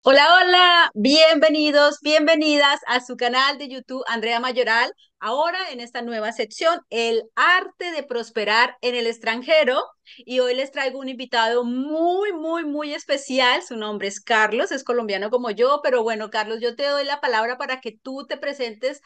Hola, hola, bienvenidos, bienvenidas a su canal de YouTube Andrea Mayoral. Ahora en esta nueva sección, el arte de prosperar en el extranjero. Y hoy les traigo un invitado muy especial. Su nombre es Carlos, es colombiano como yo, pero bueno, Carlos, yo te doy la palabra para que tú te presentes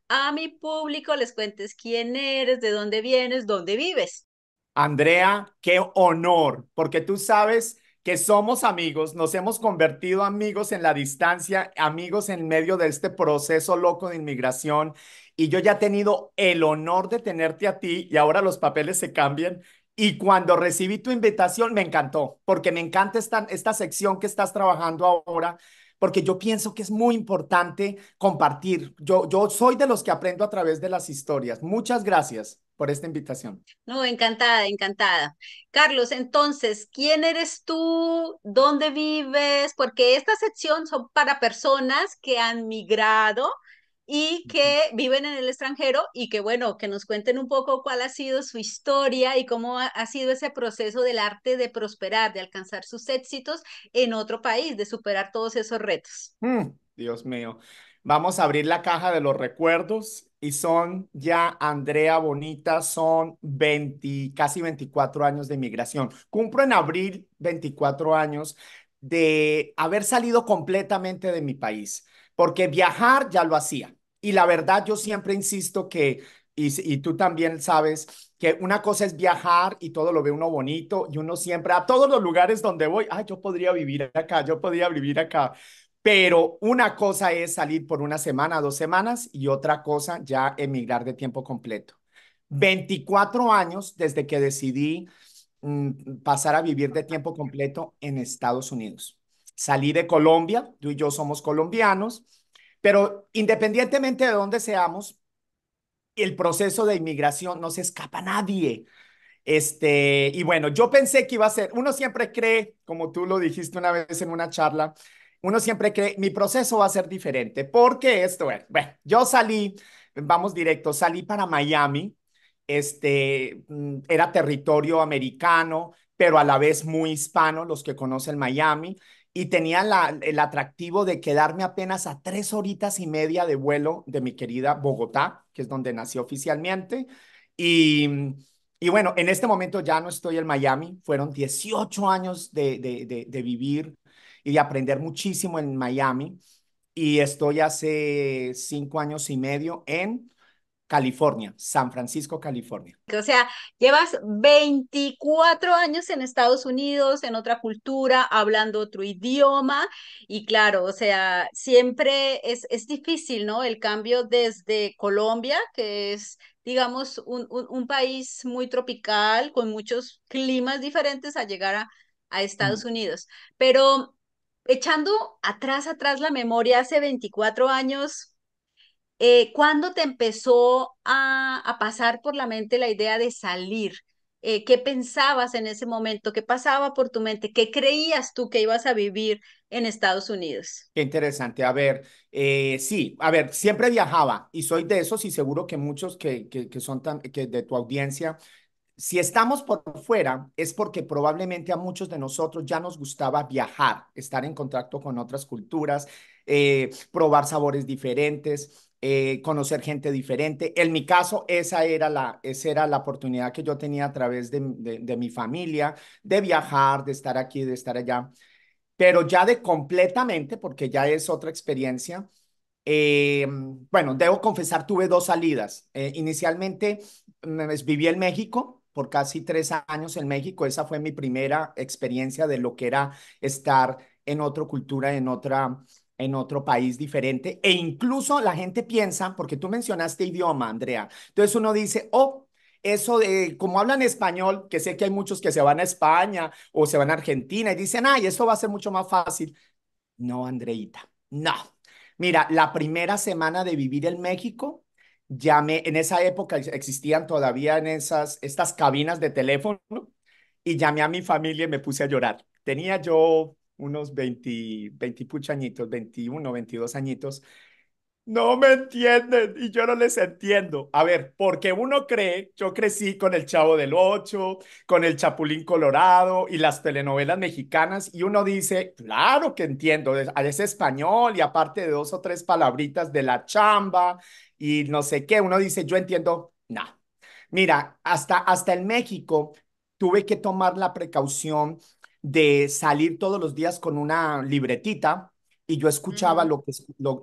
a mi público, les cuentes quién eres, de dónde vienes, dónde vives. Andrea, qué honor, porque tú sabes que somos amigos, nos hemos convertido amigos en la distancia, amigos en medio de este proceso loco de inmigración, y yo ya he tenido el honor de tenerte a ti y ahora los papeles se cambian. Y cuando recibí tu invitación me encantó, porque me encanta esta sección que estás trabajando ahora, porque yo pienso que es muy importante compartir. Yo soy de los que aprendo a través de las historias. Muchas gracias por esta invitación. No, encantada, encantada. Carlos, entonces, ¿quién eres tú? ¿Dónde vives? Porque esta sección son para personas que han migrado y que viven en el extranjero y que, bueno, que nos cuenten un poco cuál ha sido su historia y cómo ha sido ese proceso del arte de prosperar, de alcanzar sus éxitos en otro país, de superar todos esos retos. Dios mío. Vamos a abrir la caja de los recuerdos y son ya, Andrea Bonita, son 20, casi 24 años de inmigración. Cumplo en abril 24 años de haber salido completamente de mi país, porque viajar ya lo hacía. Y la verdad, yo siempre insisto que, y tú también sabes, que una cosa es viajar y todo lo ve uno bonito y uno siempre, a todos los lugares donde voy, ay, yo podría vivir acá, yo podría vivir acá. Pero una cosa es salir por una semana, 2 semanas y otra cosa ya emigrar de tiempo completo. 24 años desde que decidí pasar a vivir de tiempo completo en Estados Unidos. Salí de Colombia, tú y yo somos colombianos, pero independientemente de dónde seamos, el proceso de inmigración no se escapa a nadie. Y bueno, yo pensé que iba a ser, uno siempre cree, como tú lo dijiste una vez en una charla, uno siempre cree, mi proceso va a ser diferente, porque esto, bueno, yo salí, vamos directo, salí para Miami, era territorio americano, pero a la vez muy hispano, los que conocen Miami, y tenía el atractivo de quedarme apenas a 3 horitas y media de vuelo de mi querida Bogotá, que es donde nací oficialmente, y y bueno, en este momento ya no estoy en Miami. Fueron 18 años de vivir y de aprender muchísimo en Miami. Y estoy hace 5 años y medio en California, San Francisco, California. O sea, llevas 24 años en Estados Unidos, en otra cultura, hablando otro idioma y claro, o sea, siempre es difícil, ¿no? El cambio desde Colombia, que es, digamos, un país muy tropical, con muchos climas diferentes, a llegar a Mm. Estados Unidos. Pero echando atrás la memoria, hace 24 años. ¿Cuándo te empezó a pasar por la mente la idea de salir? ¿Qué pensabas en ese momento? ¿Qué pasaba por tu mente? ¿Qué creías tú que ibas a vivir en Estados Unidos? Qué interesante. A ver, sí, a ver, siempre viajaba y soy de esos y seguro que muchos que son que de tu audiencia. Si estamos por fuera, es porque probablemente a muchos de nosotros ya nos gustaba viajar, estar en contacto con otras culturas, probar sabores diferentes, conocer gente diferente. En mi caso, esa era la oportunidad que yo tenía a través de mi familia, de viajar, de estar aquí, de estar allá, pero ya de completamente, porque ya es otra experiencia. Bueno, debo confesar, tuve dos salidas. Inicialmente viví en México por casi 3 años en México. Esa fue mi primera experiencia de lo que era estar en otra cultura, en otro país diferente. E incluso la gente piensa, porque tú mencionaste idioma, Andrea, entonces uno dice, oh, eso de, como hablan español, que sé que hay muchos que se van a España o se van a Argentina y dicen, ay, eso va a ser mucho más fácil. No, Andreita, no. Mira, la primera semana de vivir en México, llamé, en esa época existían todavía estas cabinas de teléfono y llamé a mi familia y me puse a llorar. Tenía yo unos 20 puchañitos, 21, 22 añitos No me entienden y yo no les entiendo. A ver, porque uno cree, yo crecí con el Chavo del Ocho, con el Chapulín Colorado y las telenovelas mexicanas y uno dice, claro que entiendo, es español y aparte de dos o tres palabritas de la chamba y no sé qué, uno dice, yo entiendo, no. Mira, hasta en México tuve que tomar la precaución de salir todos los días con una libretita y yo escuchaba Ujú.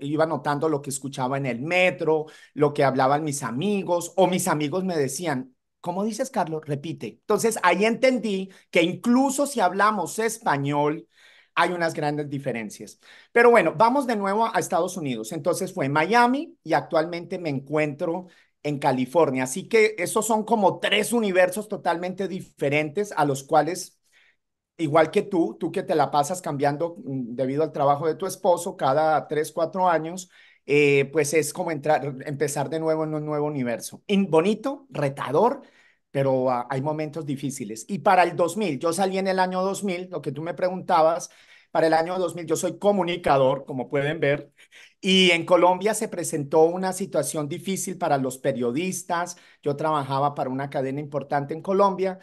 iba notando lo que escuchaba en el metro, lo que hablaban mis amigos, o mis amigos me decían, ¿cómo dices, Carlos? Repite. Entonces ahí entendí que incluso si hablamos español, hay unas grandes diferencias. Pero bueno, vamos de nuevo a Estados Unidos. Entonces fue Miami y actualmente me encuentro en California. Así que esos son como tres universos totalmente diferentes a los cuales igual que tú que te la pasas cambiando debido al trabajo de tu esposo cada 3, 4 años, pues es como empezar de nuevo en un nuevo universo. Bonito, retador, pero hay momentos difíciles. Y para el 2000, yo salí en el año 2000, lo que tú me preguntabas, para el año 2000 yo soy comunicador, como pueden ver, y en Colombia se presentó una situación difícil para los periodistas. Yo trabajaba para una cadena importante en Colombia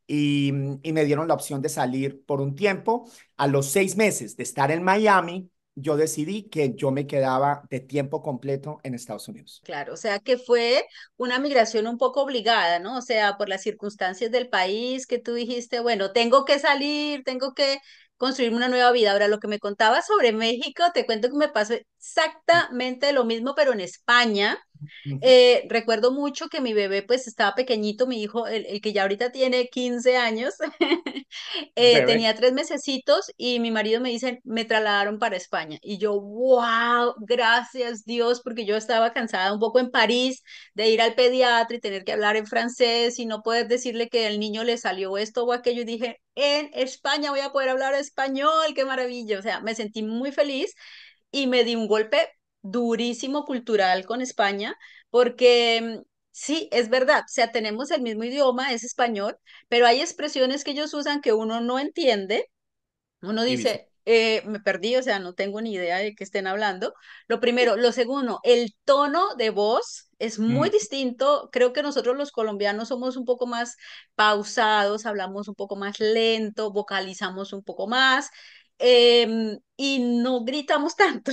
y me dieron la opción de salir por un tiempo. A los 6 meses de estar en Miami, yo decidí que yo me quedaba de tiempo completo en Estados Unidos. Claro, o sea que fue una migración un poco obligada, ¿no? O sea, por las circunstancias del país que tú dijiste, bueno, tengo que salir, tengo que construirme una nueva vida. Ahora, lo que me contabas sobre México, te cuento que me pasó exactamente lo mismo, pero en España. Ujú. Recuerdo mucho que mi bebé pues estaba pequeñito, mi hijo, el que ya ahorita tiene 15 años, Bebé. tenía 3 mesecitos y mi marido me dice, me trasladaron para España. Y yo, wow, gracias Dios, porque yo estaba cansada un poco en París de ir al pediatra y tener que hablar en francés y no poder decirle que al niño le salió esto o aquello. Y dije, en España voy a poder hablar español, qué maravilla. O sea, me sentí muy feliz y me di un golpe durísimo cultural con España, porque sí, es verdad, o sea, tenemos el mismo idioma, es español, pero hay expresiones que ellos usan que uno no entiende. Uno Y vice. dice, me perdí, o sea, no tengo ni idea de qué estén hablando. Lo primero, lo segundo, el tono de voz es muy Mm, distinto. Creo que nosotros los colombianos somos un poco más pausados, hablamos un poco más lento, vocalizamos un poco más y no gritamos tanto,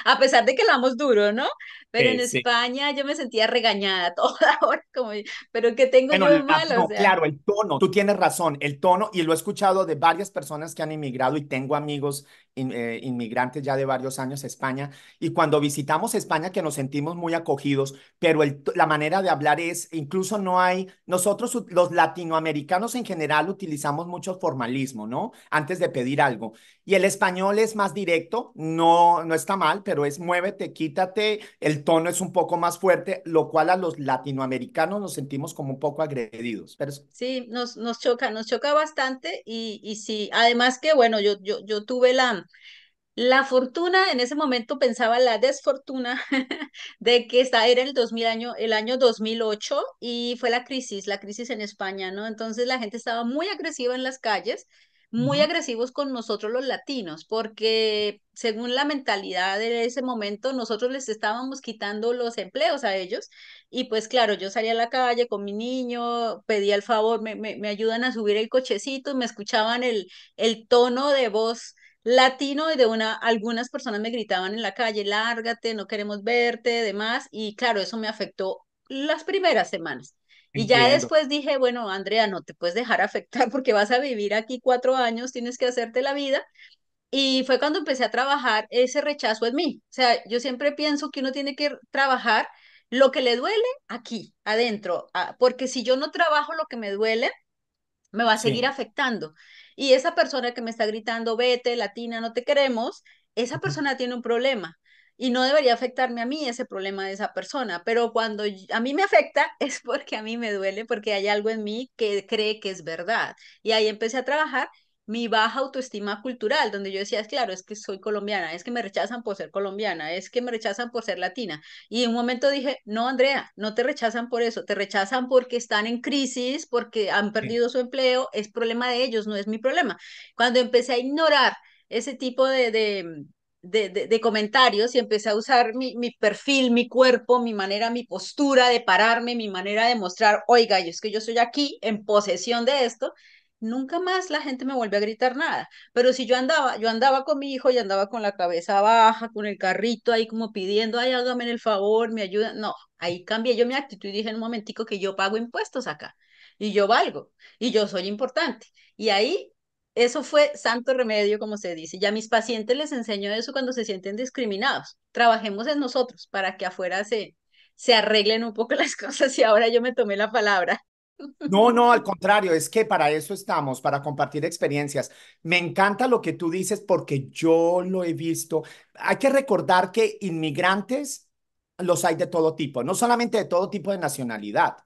a pesar de que hablamos duro, ¿no? Pero en sí. España yo me sentía regañada toda hora, como, pero ¿qué tengo Bueno, yo de malo? O no, sea, claro, el tono, tú tienes razón, el tono, y lo he escuchado de varias personas que han inmigrado y tengo amigos inmigrantes ya de varios años a España, y cuando visitamos España que nos sentimos muy acogidos, pero la manera de hablar es, incluso no hay, nosotros los latinoamericanos en general utilizamos mucho formalismo, ¿no? Antes de pedir algo, y el español es más directo, no, no está mal, pero es muévete, quítate, el tono es un poco más fuerte, lo cual a los latinoamericanos nos sentimos como un poco agredidos. Pero sí, nos choca bastante y sí, además que bueno, yo tuve la fortuna, en ese momento pensaba la desfortuna de que era el año 2008 y fue la crisis en España, ¿no? Entonces la gente estaba muy agresiva en las calles, muy ujú, agresivos con nosotros los latinos, porque según la mentalidad de ese momento, nosotros les estábamos quitando los empleos a ellos y pues claro, yo salía a la calle con mi niño, pedía el favor, me ayudan a subir el cochecito y me escuchaban el tono de voz latino y algunas personas me gritaban en la calle, lárgate, no queremos verte, demás, y claro, eso me afectó las primeras semanas. Y ya entiendo. después dije, bueno, Andrea, no te puedes dejar afectar porque vas a vivir aquí 4 años, tienes que hacerte la vida. Y fue cuando empecé a trabajar ese rechazo en mí. O sea, yo siempre pienso que uno tiene que trabajar lo que le duele aquí, adentro, porque si yo no trabajo lo que me duele, me va a seguir Sí. afectando. Y esa persona que me está gritando, vete, latina, no te queremos, esa Ujú. persona tiene un problema. Y no debería afectarme a mí ese problema de esa persona, pero cuando a mí me afecta es porque a mí me duele, porque hay algo en mí que cree que es verdad. Y ahí empecé a trabajar mi baja autoestima cultural, donde yo decía, es claro, es que soy colombiana, es que me rechazan por ser colombiana, es que me rechazan por ser latina. Y en un momento dije, no, Andrea, no te rechazan por eso, te rechazan porque están en crisis, porque han Sí. perdido su empleo, es problema de ellos, no es mi problema. Cuando empecé a ignorar ese tipo de comentarios y empecé a usar mi perfil, mi cuerpo, mi manera, mi postura de pararme, mi manera de mostrar, oiga, yo es que yo estoy aquí en posesión de esto, nunca más la gente me vuelve a gritar nada. Pero si yo andaba con mi hijo y andaba con la cabeza baja, con el carrito ahí como pidiendo, ay, hágame el favor, me ayuda. No, ahí cambié yo mi actitud y dije en un momentico que yo pago impuestos acá y yo valgo y yo soy importante. Y ahí eso fue santo remedio, como se dice. Ya a mis pacientes les enseño eso cuando se sienten discriminados. Trabajemos en nosotros para que afuera se arreglen un poco las cosas y ahora yo me tomé la palabra. No, no, al contrario, es que para eso estamos, para compartir experiencias. Me encanta lo que tú dices porque yo lo he visto. Hay que recordar que inmigrantes los hay de todo tipo, no solamente de todo tipo de nacionalidad,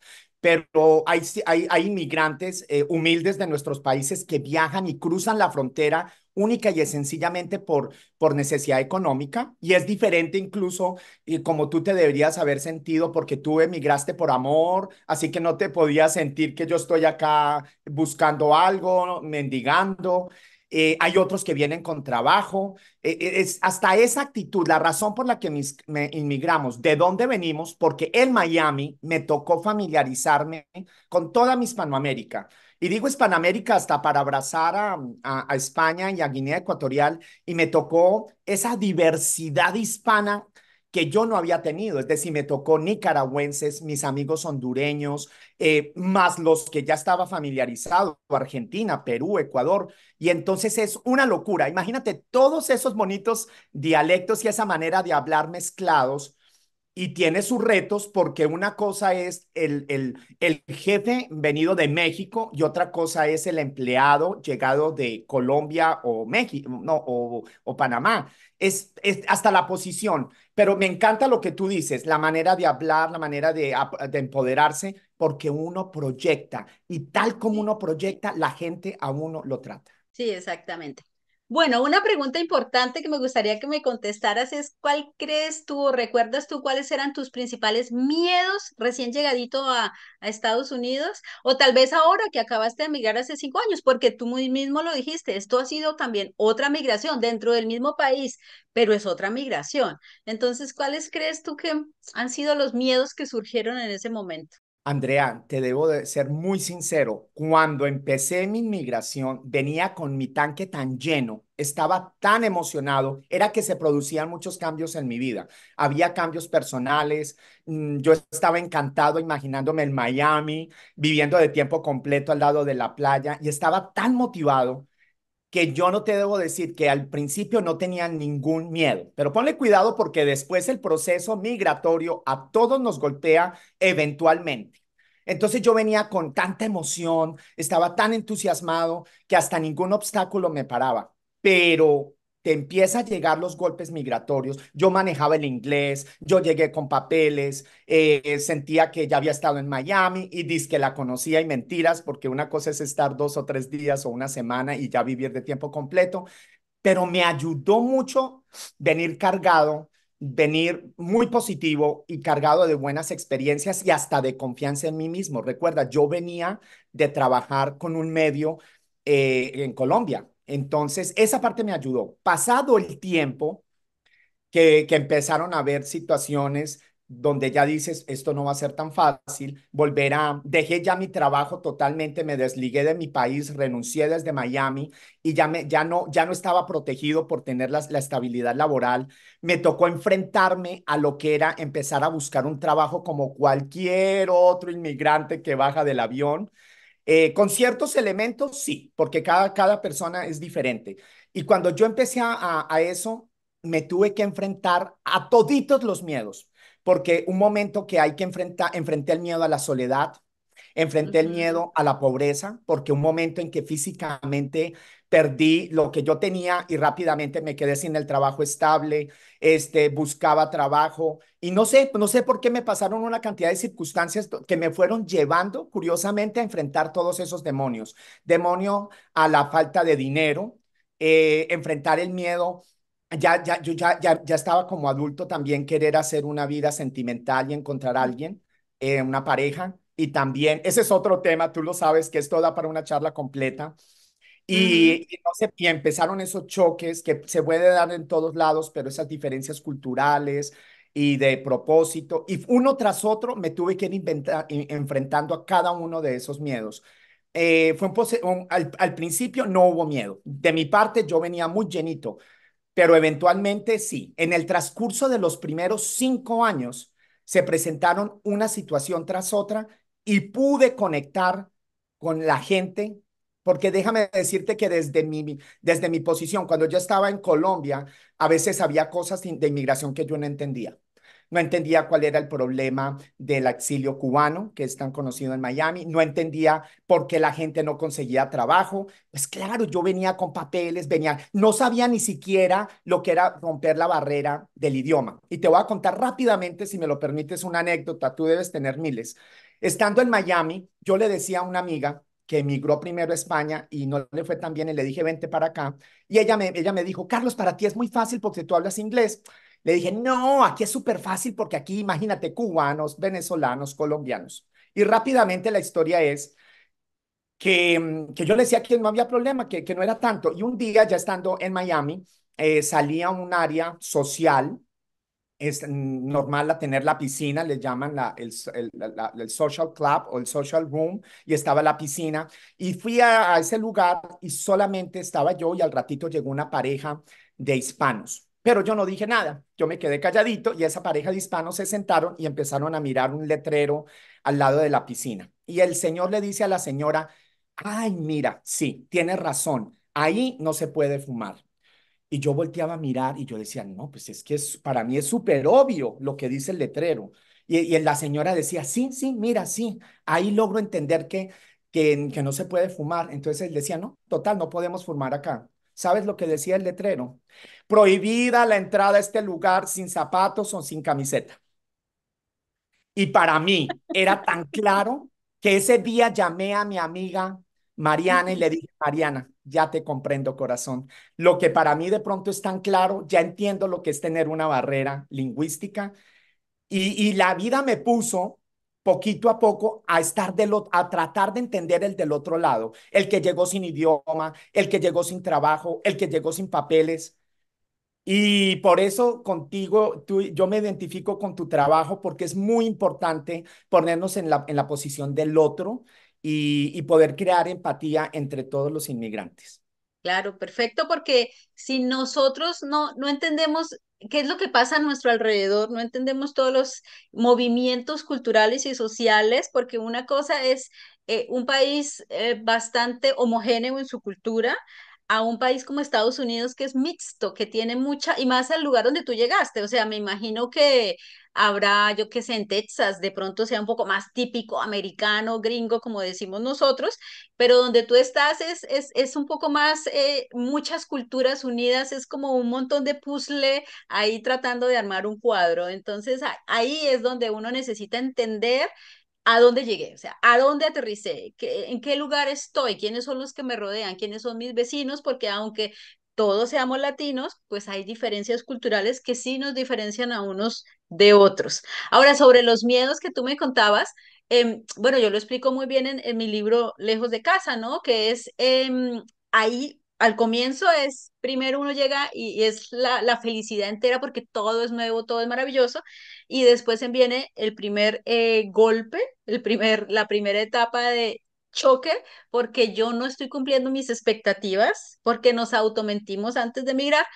pero hay inmigrantes humildes de nuestros países que viajan y cruzan la frontera única y sencillamente por necesidad económica. Y es diferente incluso y como tú te deberías haber sentido porque tú emigraste por amor, así que no te podías sentir que yo estoy acá buscando algo, mendigando. Hay otros que vienen con trabajo. Es hasta esa actitud, la razón por la que me inmigramos, de dónde venimos, porque en Miami me tocó familiarizarme con toda mi Hispanoamérica. Y digo Hispanoamérica hasta para abrazar a España y a Guinea Ecuatorial, y me tocó esa diversidad hispana que yo no había tenido. Es decir, me tocó nicaragüenses, mis amigos hondureños, más los que ya estaba familiarizado, Argentina, Perú, Ecuador. Y entonces es una locura. Imagínate todos esos bonitos dialectos y esa manera de hablar mezclados y tiene sus retos porque una cosa es el jefe venido de México y otra cosa es el empleado llegado de Colombia o México, no, o Panamá. Es hasta la posición, pero me encanta lo que tú dices, la manera de hablar, la manera de empoderarse, porque uno proyecta y tal como Sí, uno proyecta, la gente a uno lo trata. sí, exactamente. Bueno, una pregunta importante que me gustaría que me contestaras es, ¿cuál crees tú o recuerdas tú cuáles eran tus principales miedos recién llegadito a Estados Unidos? O tal vez ahora que acabaste de emigrar hace 5 años, porque tú muy mismo lo dijiste, esto ha sido también otra migración dentro del mismo país, pero es otra migración. Entonces, ¿cuáles crees tú que han sido los miedos que surgieron en ese momento? Andrea, te debo de ser muy sincero. Cuando empecé mi inmigración, venía con mi tanque tan lleno, estaba tan emocionado, era que se producían muchos cambios en mi vida. Había cambios personales, yo estaba encantado imaginándome en Miami, viviendo de tiempo completo al lado de la playa y estaba tan motivado que yo no te debo decir que al principio no tenía ningún miedo, pero ponle cuidado porque después el proceso migratorio a todos nos golpea eventualmente. Entonces yo venía con tanta emoción, estaba tan entusiasmado que hasta ningún obstáculo me paraba, pero te empieza a llegar los golpes migratorios. Yo manejaba el inglés, yo llegué con papeles, sentía que ya había estado en Miami y que la conocía y mentiras, porque una cosa es estar 2 o 3 días o una semana y ya vivir de tiempo completo, pero me ayudó mucho venir cargado, venir muy positivo y cargado de buenas experiencias y hasta de confianza en mí mismo. Recuerda, yo venía de trabajar con un medio en Colombia. Entonces, esa parte me ayudó. Pasado el tiempo, que empezaron a haber situaciones donde ya dices, esto no va a ser tan fácil, dejé ya mi trabajo totalmente, me desligué de mi país, renuncié desde Miami y ya no estaba protegido por tener la estabilidad laboral. Me tocó enfrentarme a lo que era empezar a buscar un trabajo como cualquier otro inmigrante que baja del avión. Con ciertos elementos, sí, porque cada persona es diferente. Y cuando yo empecé a eso, me tuve que enfrentar a toditos los miedos, porque un momento que hay que enfrenté el miedo a la soledad, enfrenté el Ujú. miedo a la pobreza, porque un momento en que físicamente perdí lo que yo tenía y rápidamente me quedé sin el trabajo estable, buscaba trabajo y no sé por qué me pasaron una cantidad de circunstancias que me fueron llevando curiosamente a enfrentar todos esos demonios. Demonio a la falta de dinero, enfrentar el miedo. Yo ya estaba como adulto también querer hacer una vida sentimental y encontrar a alguien, una pareja. Y también, ese es otro tema, tú lo sabes, que esto da para una charla completa. Ujú, Y no sé, y empezaron esos choques que se puede dar en todos lados, pero esas diferencias culturales y de propósito, y uno tras otro me tuve que ir enfrentando a cada uno de esos miedos. Al principio no hubo miedo. De mi parte, yo venía muy llenito, pero eventualmente sí. En el transcurso de los primeros 5 años se presentaron una situación tras otra y pude conectar con la gente, porque déjame decirte que desde mi posición, cuando yo estaba en Colombia, a veces había cosas de inmigración que yo no entendía. No entendía cuál era el problema del exilio cubano, que es tan conocido en Miami. No entendía por qué la gente no conseguía trabajo. Pues claro, yo venía con papeles, no sabía ni siquiera lo que era romper la barrera del idioma. Y te voy a contar rápidamente, si me lo permites, una anécdota, tú debes tener miles. Estando en Miami, yo le decía a una amiga que emigró primero a España y no le fue tan bien y le dije, vente para acá. Y ella me dijo, Carlos, para ti es muy fácil porque tú hablas inglés. Le dije, no, aquí es súper fácil porque aquí imagínate cubanos, venezolanos, colombianos. Y rápidamente la historia es que yo le decía que no había problema, que no era tanto. Y un día, ya estando en Miami, salí a un área social. Es normal tener la piscina, le llaman el social club o el social room, y estaba la piscina. Y fui a ese lugar y solamente estaba yo y al ratito llegó una pareja de hispanos. Pero yo no dije nada, yo me quedé calladito y esa pareja de hispanos se sentaron y empezaron a mirar un letrero al lado de la piscina. Y el señor le dice a la señora, ay, mira, sí, tienes razón, ahí no se puede fumar. Y yo volteaba a mirar y yo decía, no, pues es que para mí es súper obvio lo que dice el letrero. Y la señora decía, sí, sí, mira, sí, ahí logro entender que no se puede fumar. Entonces él decía, no, total, no podemos fumar acá. ¿Sabes lo que decía el letrero? Prohibida la entrada a este lugar sin zapatos o sin camiseta. Y para mí era tan claro que ese día llamé a mi amiga Mariana y le dije, Mariana, ya te comprendo, corazón. Lo que para mí de pronto es tan claro, ya entiendo lo que es tener una barrera lingüística y la vida me puso poquito a poco a tratar de entender el del otro lado, el que llegó sin idioma, el que llegó sin trabajo, el que llegó sin papeles. Y por eso contigo, yo me identifico con tu trabajo porque es muy importante ponernos en la posición del otro y poder crear empatía entre todos los inmigrantes. claro, perfecto, porque si nosotros no entendemos qué es lo que pasa a nuestro alrededor, no entendemos todos los movimientos culturales y sociales, porque una cosa es un país bastante homogéneo en su cultura, a un país como Estados Unidos que es mixto, que tiene mucha, y más al lugar donde tú llegaste, o sea, me imagino que habrá, yo qué sé, en Texas, de pronto sea un poco más típico americano, gringo, como decimos nosotros, pero donde tú estás es un poco más, muchas culturas unidas, es como un montón de puzzle ahí tratando de armar un cuadro. Entonces ahí es donde uno necesita entender a dónde llegué, o sea, a dónde aterricé, en qué lugar estoy, quiénes son los que me rodean, quiénes son mis vecinos, porque aunque todos seamos latinos, pues hay diferencias culturales que sí nos diferencian a unos de otros. Ahora, sobre los miedos que tú me contabas, bueno, yo lo explico muy bien en mi libro Lejos de casa, ¿no? Que es ahí. Al comienzo es, primero uno llega y es la felicidad entera porque todo es nuevo, todo es maravilloso, y después viene el primer golpe, la primera etapa de choque, porque yo no estoy cumpliendo mis expectativas, porque nos automentimos antes de emigrar,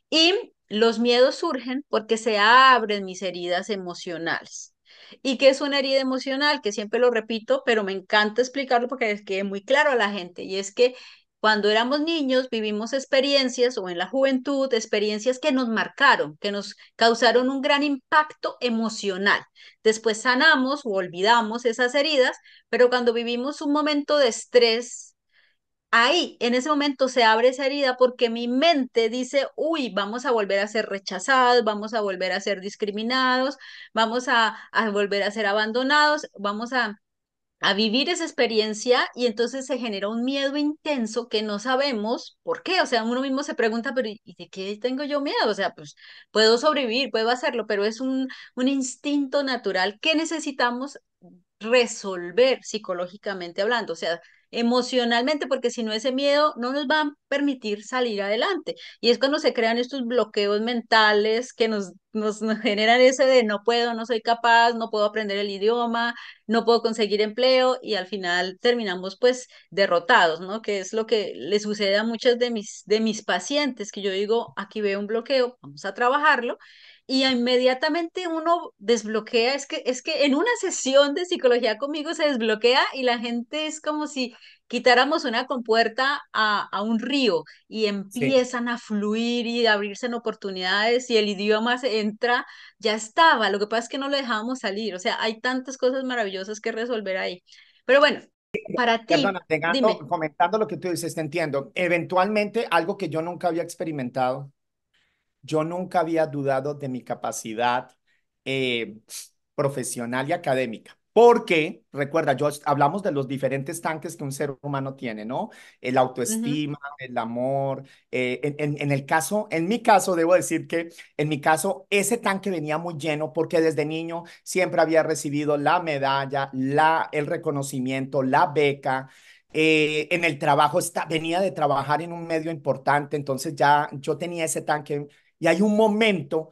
y los miedos surgen porque se abren mis heridas emocionales. ¿Y qué es una herida emocional? Que siempre lo repito, pero me encanta explicarlo porque es que es muy claro a la gente, y es que cuando éramos niños vivimos experiencias o en la juventud, experiencias que nos marcaron, que nos causaron un gran impacto emocional. Después sanamos o olvidamos esas heridas, pero cuando vivimos un momento de estrés, ahí, en ese momento se abre esa herida porque mi mente dice, uy, vamos a volver a ser rechazados, vamos a volver a ser discriminados, vamos a volver a ser abandonados, vamos a vivir esa experiencia, y entonces se genera un miedo intenso que no sabemos por qué. O sea, uno mismo se pregunta, pero ¿y de qué tengo yo miedo? O sea, pues puedo sobrevivir, puedo hacerlo, pero es un instinto natural que necesitamos resolver psicológicamente hablando. O sea, emocionalmente, porque si no ese miedo no nos va a permitir salir adelante. Y es cuando se crean estos bloqueos mentales que nos generan ese de no puedo, no soy capaz, no puedo aprender el idioma, no puedo conseguir empleo y al final terminamos pues derrotados, ¿no? Que es lo que le sucede a muchas de mis pacientes, que yo digo, aquí veo un bloqueo, vamos a trabajarlo. Y inmediatamente uno desbloquea, es que en una sesión de psicología conmigo se desbloquea y la gente es como si quitáramos una compuerta a un río y Sí. empiezan a fluir y a abrirse en oportunidades y el idioma se entra, ya estaba, lo que pasa es que no lo dejábamos salir, o sea, hay tantas cosas maravillosas que resolver ahí. Pero bueno, para ti, Perdona, pegando, dime. comentando lo que tú dices, te entiendo. Eventualmente, algo que yo nunca había experimentado, yo nunca había dudado de mi capacidad eh, profesional y académica. Porque, recuerda, hablamos de los diferentes tanques que un ser humano tiene, ¿no? El Ujú, autoestima, el amor. En el caso, en mi caso, debo decir que en mi caso, ese tanque venía muy lleno porque desde niño siempre había recibido la medalla, el reconocimiento, la beca. En el trabajo venía de trabajar en un medio importante, entonces ya yo tenía ese tanque y hay un momento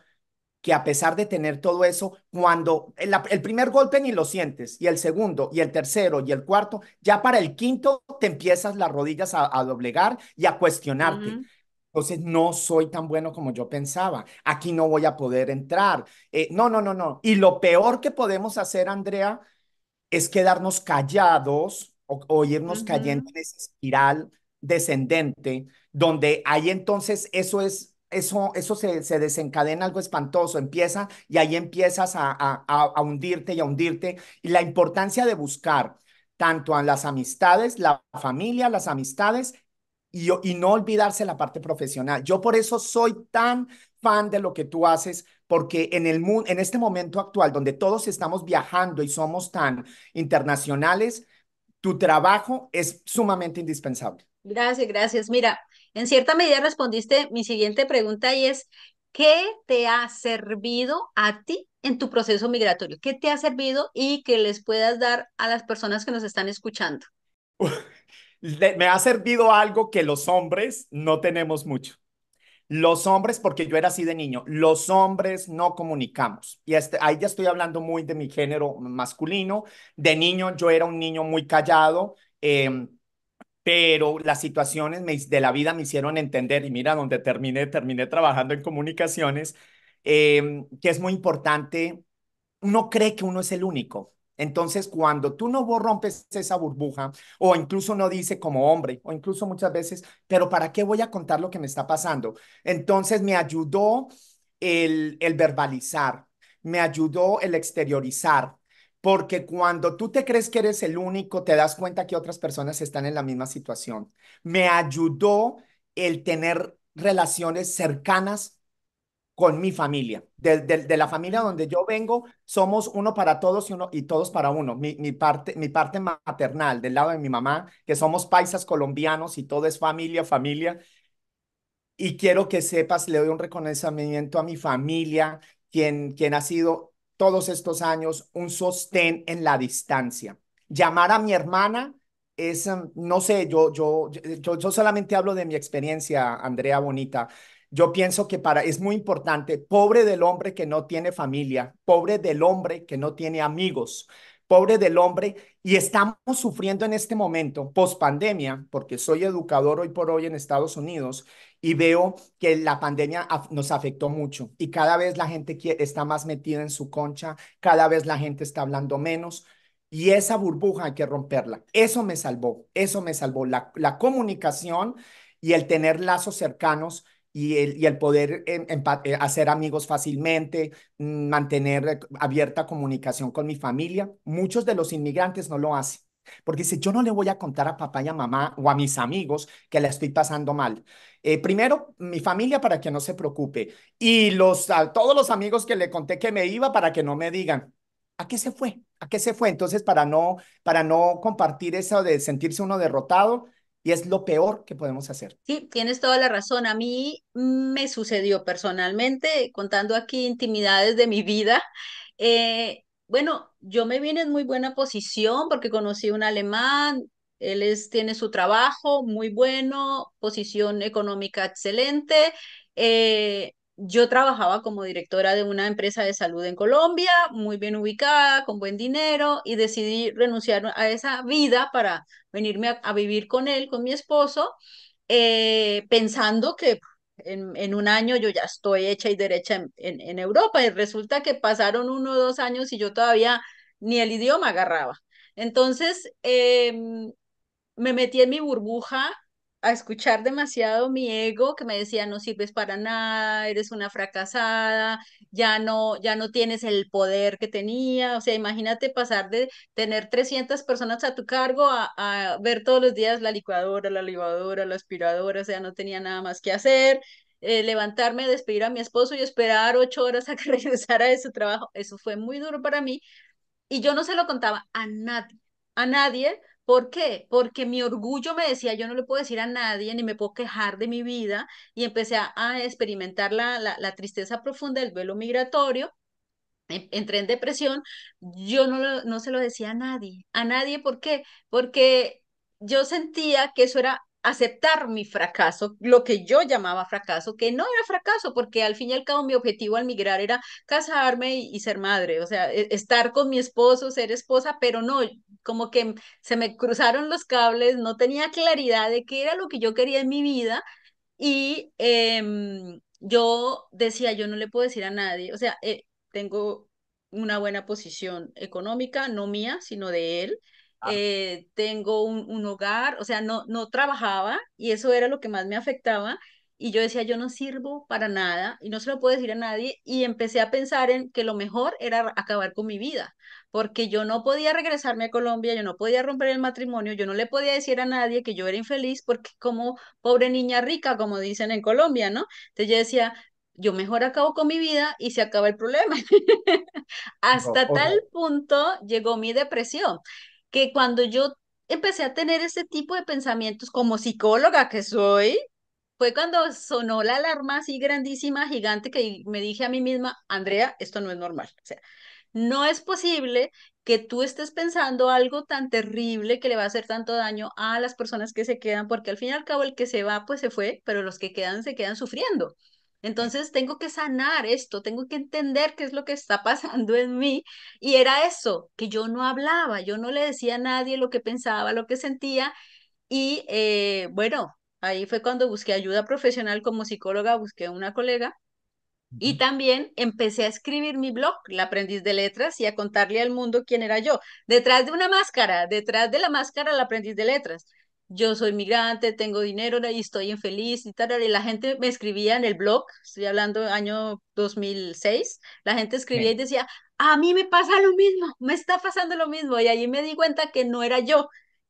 que a pesar de tener todo eso, cuando el primer golpe ni lo sientes, y el segundo, y el tercero, y el cuarto, ya para el quinto te empiezas las rodillas a doblegar y a cuestionarte. ujú, Entonces, no soy tan bueno como yo pensaba. Aquí no voy a poder entrar. No, no, no, no. Y lo peor que podemos hacer, Andrea, es quedarnos callados o irnos cayendo ujú, en esa espiral descendente, donde ahí entonces eso se desencadena algo espantoso, empieza y ahí empiezas a hundirte y a hundirte. Y la importancia de buscar tanto a las amistades, la familia, las amistades y no olvidarse la parte profesional. Yo por eso soy tan fan de lo que tú haces, porque en el mundo, en este momento actual, donde todos estamos viajando y somos tan internacionales, tu trabajo es sumamente indispensable. gracias, gracias. Mira, en cierta medida respondiste mi siguiente pregunta y es, ¿qué te ha servido a ti en tu proceso migratorio? ¿Qué te ha servido y que les puedas dar a las personas que nos están escuchando? Me ha servido algo que los hombres no tenemos mucho. Los hombres, porque yo era así de niño, los hombres no comunicamos. Y ahí ya estoy hablando muy de mi género masculino. De niño yo era un niño muy callado. Pero las situaciones de la vida me hicieron entender, y mira, donde terminé trabajando en comunicaciones, que es muy importante. Uno cree que uno es el único. Entonces, cuando tú no rompes esa burbuja, o incluso uno dice como hombre, o incluso muchas veces, pero ¿para qué voy a contar lo que me está pasando? Entonces, me ayudó el verbalizar, me ayudó el exteriorizar, porque cuando tú te crees que eres el único, te das cuenta que otras personas están en la misma situación. Me ayudó el tener relaciones cercanas con mi familia. De la familia Ujú. donde yo vengo, somos uno para todos y, uno, y todos para uno. Mi parte maternal, del lado de mi mamá, que somos paisas colombianos y todo es familia, familia. Y quiero que sepas, le doy un reconocimiento a mi familia, quien ha sido todos estos años un sostén en la distancia. Llamar a mi hermana es, no sé, yo solamente hablo de mi experiencia, Andrea Bonita. Yo pienso que es muy importante, pobre del hombre que no tiene familia, pobre del hombre que no tiene amigos, pobre del hombre, y estamos sufriendo en este momento, post pandemia, porque soy educador hoy por hoy en Estados Unidos y veo que la pandemia nos afectó mucho y cada vez la gente está más metida en su concha, cada vez la gente está hablando menos y esa burbuja hay que romperla. Eso me salvó la comunicación y el tener lazos cercanos y el poder hacer amigos fácilmente, mantener abierta comunicación con mi familia. Muchos de los inmigrantes no lo hacen. Porque dice, yo no le voy a contar a papá y a mamá o a mis amigos que la estoy pasando mal. Primero, mi familia para que no se preocupe. Y a todos los amigos que le conté que me iba para que no me digan, ¿a qué se fue? ¿A qué se fue? Entonces, para no compartir eso de sentirse uno derrotado, y es lo peor que podemos hacer. Sí, tienes toda la razón. A mí me sucedió personalmente, contando aquí intimidades de mi vida. Bueno, yo me vine en muy buena posición porque conocí un alemán, tiene su trabajo muy bueno, posición económica excelente. Yo trabajaba como directora de una empresa de salud en Colombia, muy bien ubicada, con buen dinero, y decidí renunciar a esa vida para venirme a vivir con él, con mi esposo, pensando que en un año yo ya estoy hecha y derecha en Europa, y resulta que pasaron 1 o 2 años y yo todavía ni el idioma agarraba. Entonces, me metí en mi burbuja a escuchar demasiado mi ego que me decía no sirves para nada, eres una fracasada, ya no tienes el poder que tenía. O sea, imagínate pasar de tener 300 personas a tu cargo a ver todos los días la licuadora, la lavadora, la aspiradora. O sea, no tenía nada más que hacer. Levantarme, despedir a mi esposo y esperar 8 horas a que regresara de su trabajo. Eso fue muy duro para mí y yo no se lo contaba a nadie, a nadie. ¿Por qué? Porque mi orgullo me decía, yo no le puedo decir a nadie, ni me puedo quejar de mi vida, y empecé a experimentar la tristeza profunda del duelo migratorio. Entré en depresión. Yo no se lo decía a nadie. ¿Por qué? Porque yo sentía que eso era aceptar mi fracaso, lo que yo llamaba fracaso, que no era fracaso, porque al fin y al cabo mi objetivo al migrar era casarme y ser madre, o sea, estar con mi esposo, ser esposa, pero no, como que se me cruzaron los cables, no tenía claridad de qué era lo que yo quería en mi vida. Y yo decía, yo no le puedo decir a nadie, o sea, tengo una buena posición económica, no mía, sino de él. Tengo un hogar, o sea, no trabajaba y eso era lo que más me afectaba. Y yo decía, yo no sirvo para nada y no se lo puedo decir a nadie. Y empecé a pensar en que lo mejor era acabar con mi vida, porque yo no podía regresarme a Colombia, yo no podía romper el matrimonio, yo no le podía decir a nadie que yo era infeliz, porque como pobre niña rica, como dicen en Colombia, ¿no? Entonces yo decía, yo mejor acabo con mi vida y se acaba el problema. No, Hasta tal horror. punto llegó mi depresión, que cuando yo empecé a tener ese tipo de pensamientos como psicóloga que soy, fue cuando sonó la alarma así grandísima, gigante, que me dije a mí misma, Andrea, esto no es normal. O sea, no es posible que tú estés pensando algo tan terrible que le va a hacer tanto daño a las personas que se quedan, porque al fin y al cabo el que se va, pues se fue, pero los que quedan se quedan sufriendo. Entonces tengo que sanar esto, tengo que entender qué es lo que está pasando en mí. Y era eso, que yo no hablaba, yo no le decía a nadie lo que pensaba, lo que sentía. Y bueno, ahí fue cuando busqué ayuda profesional como psicóloga, busqué una colega y Ujú. también empecé a escribir mi blog, La Aprendiz de Letras, y a contarle al mundo quién era yo. Detrás de una máscara, detrás de la máscara, La Aprendiz de Letras. Yo soy migrante, tengo dinero y estoy infeliz y tal. Y la gente me escribía en el blog, estoy hablando año 2006, la gente escribía y Sí. decía, a mí me pasa lo mismo, me está pasando lo mismo. Y allí me di cuenta que no era yo,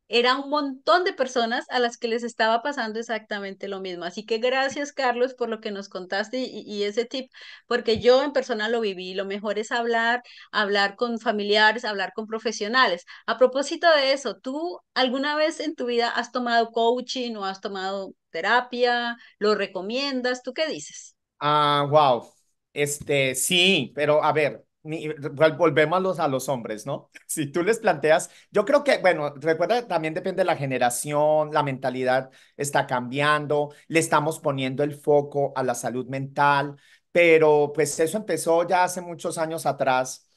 era un montón de personas a las que les estaba pasando exactamente lo mismo. Así que gracias, Carlos, por lo que nos contaste y ese tip, porque yo en persona lo viví. Lo mejor es hablar, hablar con familiares, hablar con profesionales. A propósito de eso, ¿tú alguna vez en tu vida has tomado coaching o has tomado terapia? ¿Lo recomiendas? ¿Tú qué dices? Ah, wow. Sí, pero a ver, volvemos a los hombres, ¿no? Si tú les planteas, yo creo que, bueno, recuerda, también depende de la generación, la mentalidad está cambiando, le estamos poniendo el foco a la salud mental, pero pues eso empezó ya hace muchos años atrás.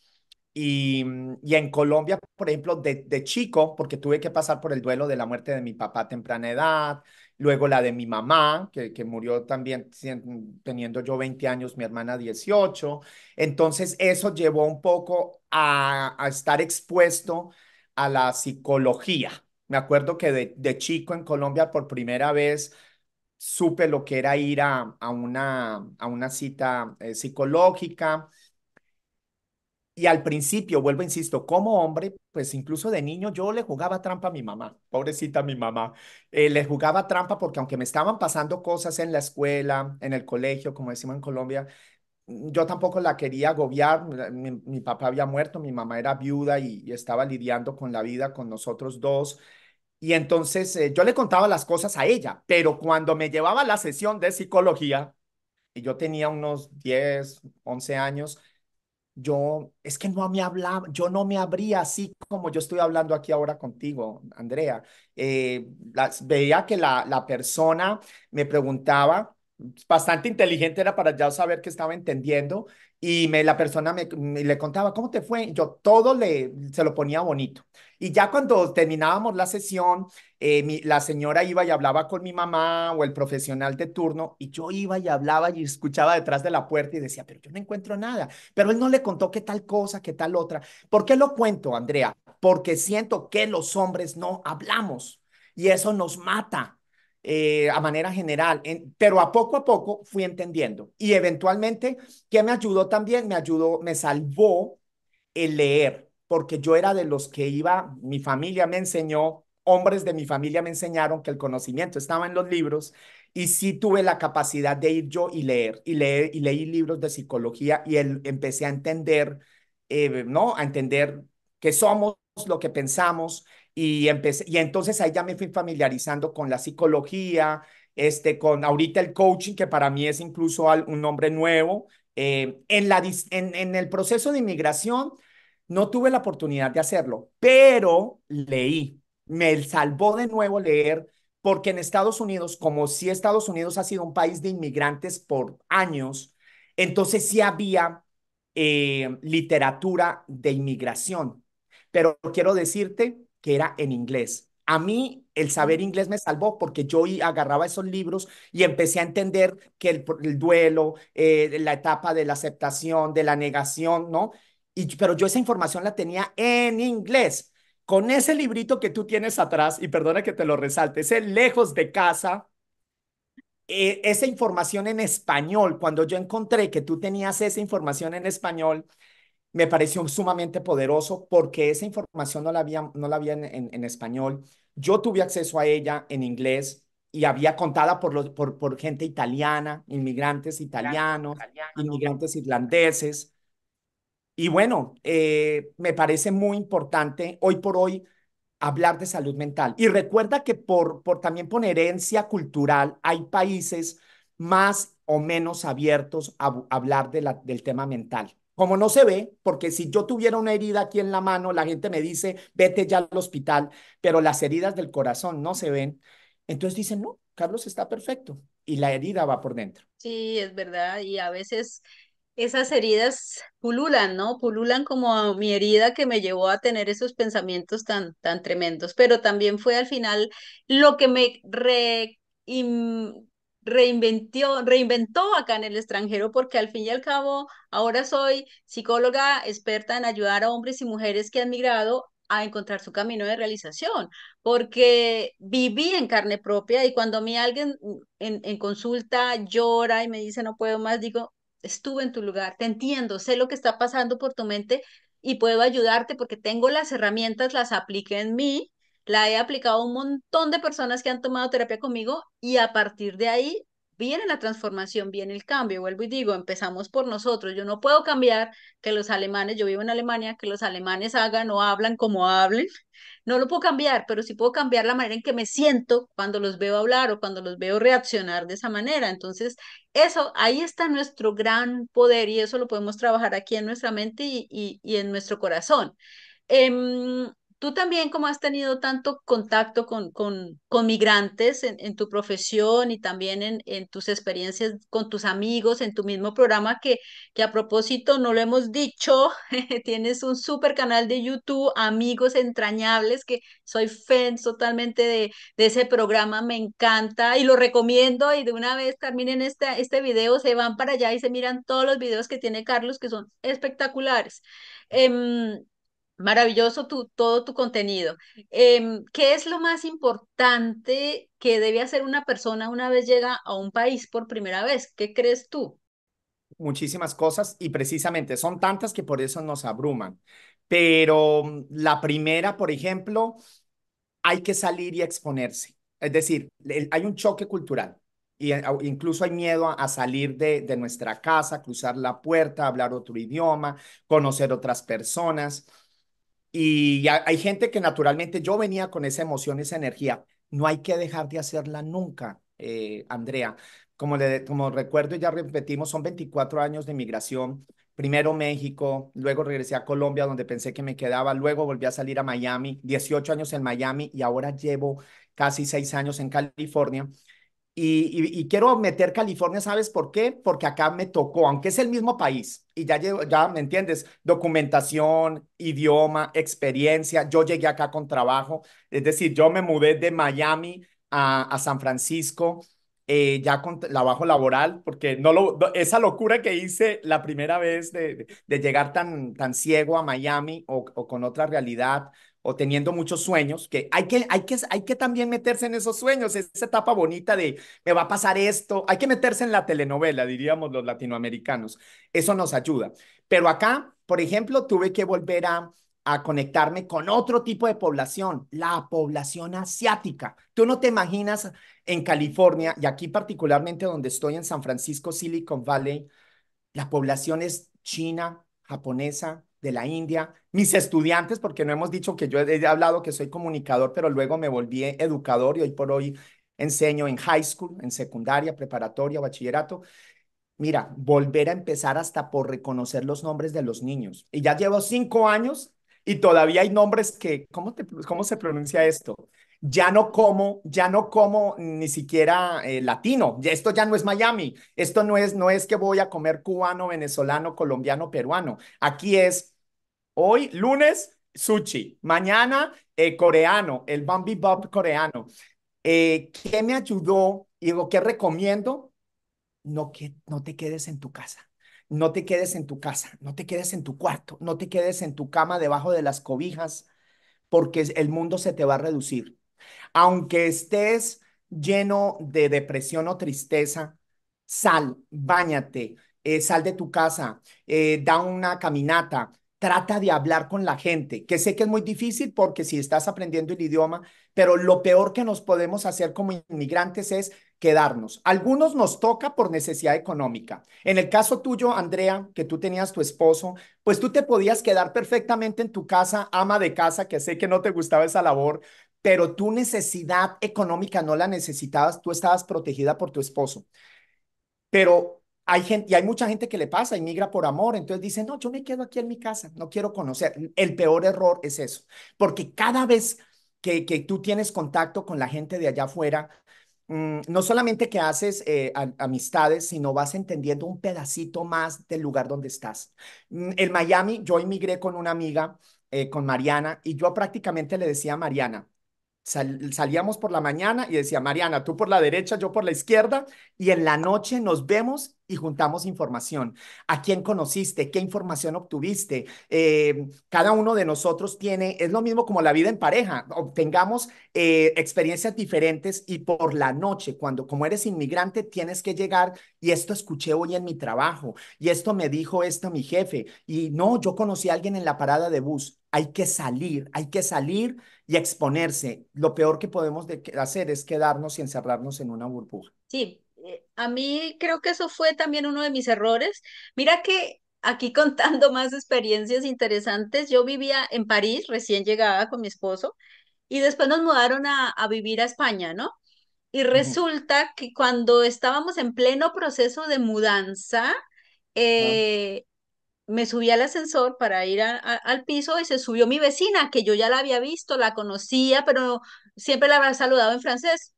Y en Colombia, por ejemplo, de chico, porque tuve que pasar por el duelo de la muerte de mi papá a temprana edad, luego la de mi mamá, que murió también teniendo yo 20 años, mi hermana 18. Entonces, eso llevó un poco a estar expuesto a la psicología. Me acuerdo que de chico en Colombia por primera vez supe lo que era ir a una cita psicológica. Y al principio, vuelvo, insisto, como hombre, pues incluso de niño yo le jugaba trampa a mi mamá, pobrecita mi mamá. Le jugaba trampa porque aunque me estaban pasando cosas en la escuela, en el colegio, como decimos en Colombia, yo tampoco la quería agobiar. Mi papá había muerto, mi mamá era viuda y estaba lidiando con la vida con nosotros dos. Y entonces yo le contaba las cosas a ella, pero cuando me llevaba a la sesión de psicología, y yo tenía unos 10 11 años, es que no me hablaba, yo no me abría así como yo estoy hablando aquí ahora contigo, Andrea. Veía que la persona me preguntaba, bastante inteligente era para ya saber que estaba entendiendo, y la persona le contaba, ¿cómo te fue? Yo todo se lo ponía bonito. Y ya cuando terminábamos la sesión, la señora iba y hablaba con mi mamá o el profesional de turno, y yo iba y hablaba y escuchaba detrás de la puerta y decía, pero yo no encuentro nada. Pero él no le contó qué tal cosa, qué tal otra. ¿Por qué lo cuento, Andrea? Porque siento que los hombres no hablamos y eso nos mata a manera general. Pero a poco fui entendiendo. Y eventualmente, ¿qué me ayudó también? Me ayudó, me salvó el leer, porque yo era de los que iba, mi familia me enseñó, hombres de mi familia me enseñaron que el conocimiento estaba en los libros, y sí tuve la capacidad de ir yo y leí libros de psicología, y empecé a entender, ¿no? A entender que somos lo que pensamos, y entonces ahí ya me fui familiarizando con la psicología, con ahorita el coaching, que para mí es incluso un nombre nuevo. En el proceso de inmigración, no tuve la oportunidad de hacerlo, pero leí. Me salvó de nuevo leer, porque en Estados Unidos, como si Estados Unidos ha sido un país de inmigrantes por años, entonces sí había literatura de inmigración. Pero quiero decirte que era en inglés. A mí el saber inglés me salvó, porque yo agarraba esos libros y empecé a entender que el duelo, la etapa de la aceptación, de la negación, ¿no? Pero yo esa información la tenía en inglés. Con ese librito que tú tienes atrás, y perdona que te lo resalte, ese Lejos de Casa, esa información en español, cuando yo encontré que tú tenías esa información en español, me pareció sumamente poderoso, porque esa información no la había en español. Yo tuve acceso a ella en inglés, y había contada por gente italiana, inmigrantes italianos, inmigrantes irlandeses. Y bueno, me parece muy importante hoy por hoy hablar de salud mental. Y recuerda que también por herencia cultural hay países más o menos abiertos a hablar del tema mental. Como no se ve, porque si yo tuviera una herida aquí en la mano, la gente me dice, vete ya al hospital, pero las heridas del corazón no se ven. Entonces dicen, no, Carlos está perfecto, y la herida va por dentro. Sí, es verdad, y a veces esas heridas pululan, ¿no? Pululan como mi herida que me llevó a tener esos pensamientos tan tremendos, pero también fue al final lo que me im- reinventó acá en el extranjero, porque al fin y al cabo ahora soy psicóloga experta en ayudar a hombres y mujeres que han migrado a encontrar su camino de realización, porque viví en carne propia, y cuando a mí alguien en consulta llora y me dice no puedo más, digo, estuve en tu lugar, te entiendo, sé lo que está pasando por tu mente y puedo ayudarte porque tengo las herramientas, las apliqué en mí, la he aplicado a un montón de personas que han tomado terapia conmigo, y a partir de ahí viene la transformación, viene el cambio. Vuelvo y digo, empezamos por nosotros. Yo no puedo cambiar que los alemanes, yo vivo en Alemania, que los alemanes hagan o hablan como hablen. No lo puedo cambiar, pero sí puedo cambiar la manera en que me siento cuando los veo hablar o cuando los veo reaccionar de esa manera. Entonces, eso, ahí está nuestro gran poder, y eso lo podemos trabajar aquí en nuestra mente y en nuestro corazón. Tú también, como has tenido tanto contacto con migrantes en tu profesión, y también en tus experiencias con tus amigos, en tu mismo programa, que a propósito, no lo hemos dicho, tienes un súper canal de YouTube, Amigos Entrañables, que soy fan totalmente de ese programa, me encanta y lo recomiendo, y de una vez terminen este video, se van para allá y se miran todos los videos que tiene Carlos, que son espectaculares. Maravilloso todo tu contenido. ¿Qué es lo más importante que debe hacer una persona una vez llega a un país por primera vez? ¿Qué crees tú? Muchísimas cosas, y precisamente son tantas que por eso nos abruman. Pero la primera, por ejemplo, hay que salir y exponerse. Es decir, hay un choque cultural, y incluso hay miedo a salir de nuestra casa, cruzar la puerta, hablar otro idioma, conocer otras personas. Y hay gente que naturalmente, yo venía con esa emoción, esa energía. No hay que dejar de hacerla nunca, Andrea. Como recuerdo y ya repetimos, son 24 años de migración. Primero México, luego regresé a Colombia donde pensé que me quedaba, luego volví a salir a Miami, 18 años en Miami y ahora llevo casi 6 años en California. Y quiero meter California, ¿sabes por qué? Porque acá me tocó, aunque es el mismo país, y ya llevo, ya me entiendes, documentación, idioma, experiencia. Yo llegué acá con trabajo, es decir, yo me mudé de Miami a San Francisco, ya con trabajo laboral, porque esa locura que hice la primera vez de llegar tan ciego a Miami o con otra realidad o teniendo muchos sueños, que hay que también meterse en esos sueños, esa etapa bonita de me va a pasar esto, hay que meterse en la telenovela, diríamos los latinoamericanos, eso nos ayuda. Pero acá, por ejemplo, tuve que volver a conectarme con otro tipo de población, la población asiática. Tú no te imaginas en California, y aquí particularmente donde estoy en San Francisco, Silicon Valley, la población es china, japonesa, de la India. Mis estudiantes, porque no hemos dicho que yo he hablado que soy comunicador, pero luego me volví educador y hoy por hoy enseño en high school, en secundaria, preparatoria, bachillerato. Mira, volver a empezar hasta por reconocer los nombres de los niños. Y ya llevo 5 años y todavía hay nombres que, ¿cómo se pronuncia esto? Ya no como ni siquiera latino. Esto ya no es Miami. Esto no es que voy a comer cubano, venezolano, colombiano, peruano. Aquí es hoy, lunes, sushi. Mañana, coreano, el Bambi Bob coreano. ¿Qué me ayudó? Y digo, ¿qué recomiendo? No te quedes en tu casa. No te quedes en tu casa, no te quedes en tu cuarto, no te quedes en tu cama debajo de las cobijas, porque el mundo se te va a reducir. Aunque estés lleno de depresión o tristeza, sal, báñate, sal de tu casa, da una caminata, trata de hablar con la gente, que sé que es muy difícil porque si estás aprendiendo el idioma, pero lo peor que nos podemos hacer como inmigrantes es quedarnos. Algunos nos toca por necesidad económica. En el caso tuyo, Andrea, que tú tenías tu esposo, pues tú te podías quedar perfectamente en tu casa, ama de casa, que sé que no te gustaba esa labor, pero tu necesidad económica no la necesitabas, tú estabas protegida por tu esposo. Pero hay gente, y hay mucha gente que le pasa, inmigra por amor, entonces dice, no, yo me quedo aquí en mi casa, no quiero conocer. El peor error es eso, porque cada vez que tú tienes contacto con la gente de allá afuera, no solamente que haces amistades, sino vas entendiendo un pedacito más del lugar donde estás. En Miami, yo inmigré con una amiga, con Mariana, y yo prácticamente le decía a Mariana, salíamos por la mañana y decía, Mariana, tú por la derecha, yo por la izquierda, y en la noche nos vemos y juntamos información. ¿A quién conociste? ¿Qué información obtuviste? Cada uno de nosotros tiene, es lo mismo como la vida en pareja, obtengamos experiencias diferentes y por la noche, cuando como eres inmigrante, tienes que llegar y esto escuché hoy en mi trabajo y esto me dijo esto mi jefe y no, yo conocí a alguien en la parada de bus. Hay que salir y exponerse. Lo peor que podemos hacer es quedarnos y encerrarnos en una burbuja. Sí, a mí creo que eso fue también uno de mis errores. Mira que aquí contando más experiencias interesantes, yo vivía en París, recién llegada con mi esposo, y después nos mudaron a vivir a España, ¿no? Y Ujú. resulta que cuando estábamos en pleno proceso de mudanza, Ah, eh, me subí al ascensor para ir al piso y se subió mi vecina, que yo ya la había visto, la conocía, pero siempre la había saludado en francés.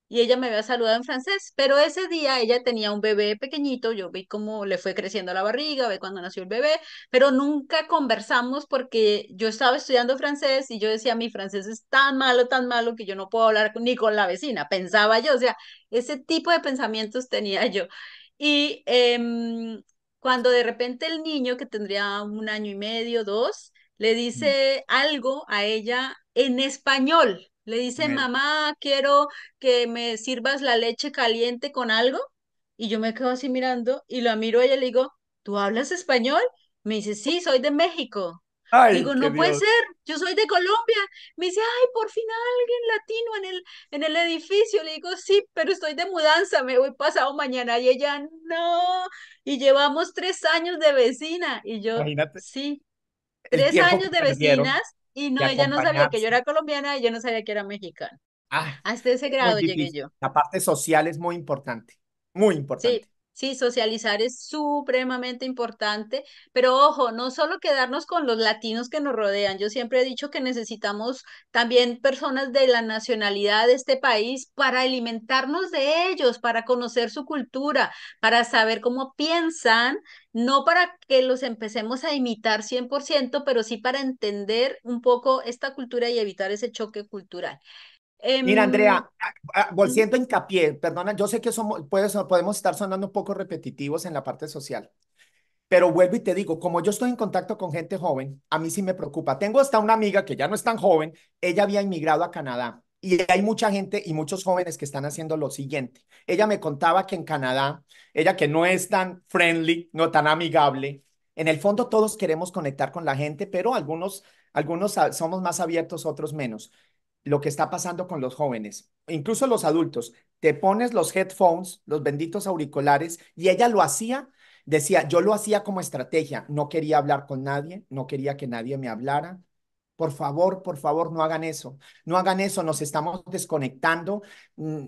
Y ella me había saludado en francés, pero ese día ella tenía un bebé pequeñito, yo vi cómo le fue creciendo la barriga, vi cuando nació el bebé, pero nunca conversamos porque yo estaba estudiando francés y yo decía, mi francés es tan malo que yo no puedo hablar ni con la vecina, pensaba yo, o sea, ese tipo de pensamientos tenía yo. Y cuando de repente el niño, que tendría 1 año y medio, 2, le mm, dice algo a ella en español, le dice, bueno. mamá, quiero que me sirvas la leche caliente con algo. Y yo me quedo así mirando y la miro a ella y le digo, ¿tú hablas español? Me dice, sí, soy de México. Ay, Digo, qué no puede Dios. ser, yo soy de Colombia. Me dice, ay, por fin alguien latino en el edificio. Le digo, sí, pero estoy de mudanza, me voy pasado mañana. Y ella, no. Y llevamos 3 años de vecina. Y yo, Imagínate sí, el tres tiempo que años de vecinas. perdieron Y de no, ella no sabía que yo acompañarse. era colombiana y yo no sabía que era mexicana. Ah, Hasta ese es muy grado llegué difícil. yo. La parte social es muy importante, muy Sí, importante. Sí, socializar es supremamente importante, pero ojo, no solo quedarnos con los latinos que nos rodean. Yo siempre he dicho que necesitamos también personas de la nacionalidad de este país para alimentarnos de ellos, para conocer su cultura, para saber cómo piensan, no para que los empecemos a imitar 100%, pero sí para entender un poco esta cultura y evitar ese choque cultural. Mira, Em, Andrea, volviendo a hincapié, perdona, yo sé que somos, podemos estar sonando un poco repetitivos en la parte social, pero vuelvo y te digo, como yo estoy en contacto con gente joven, a mí sí me preocupa. Tengo hasta una amiga que ya no es tan joven, ella había inmigrado a Canadá y hay mucha gente y muchos jóvenes que están haciendo lo siguiente. Ella me contaba que en Canadá, ella que no es tan friendly, no tan amigable, en el fondo todos queremos conectar con la gente, pero algunos somos más abiertos, otros menos. Lo que está pasando con los jóvenes, incluso los adultos, te pones los headphones, los benditos auriculares, y ella lo hacía. Decía, yo lo hacía como estrategia, no quería hablar con nadie, no quería que nadie me hablara. Por favor, no hagan eso, no hagan eso, nos estamos desconectando, mm,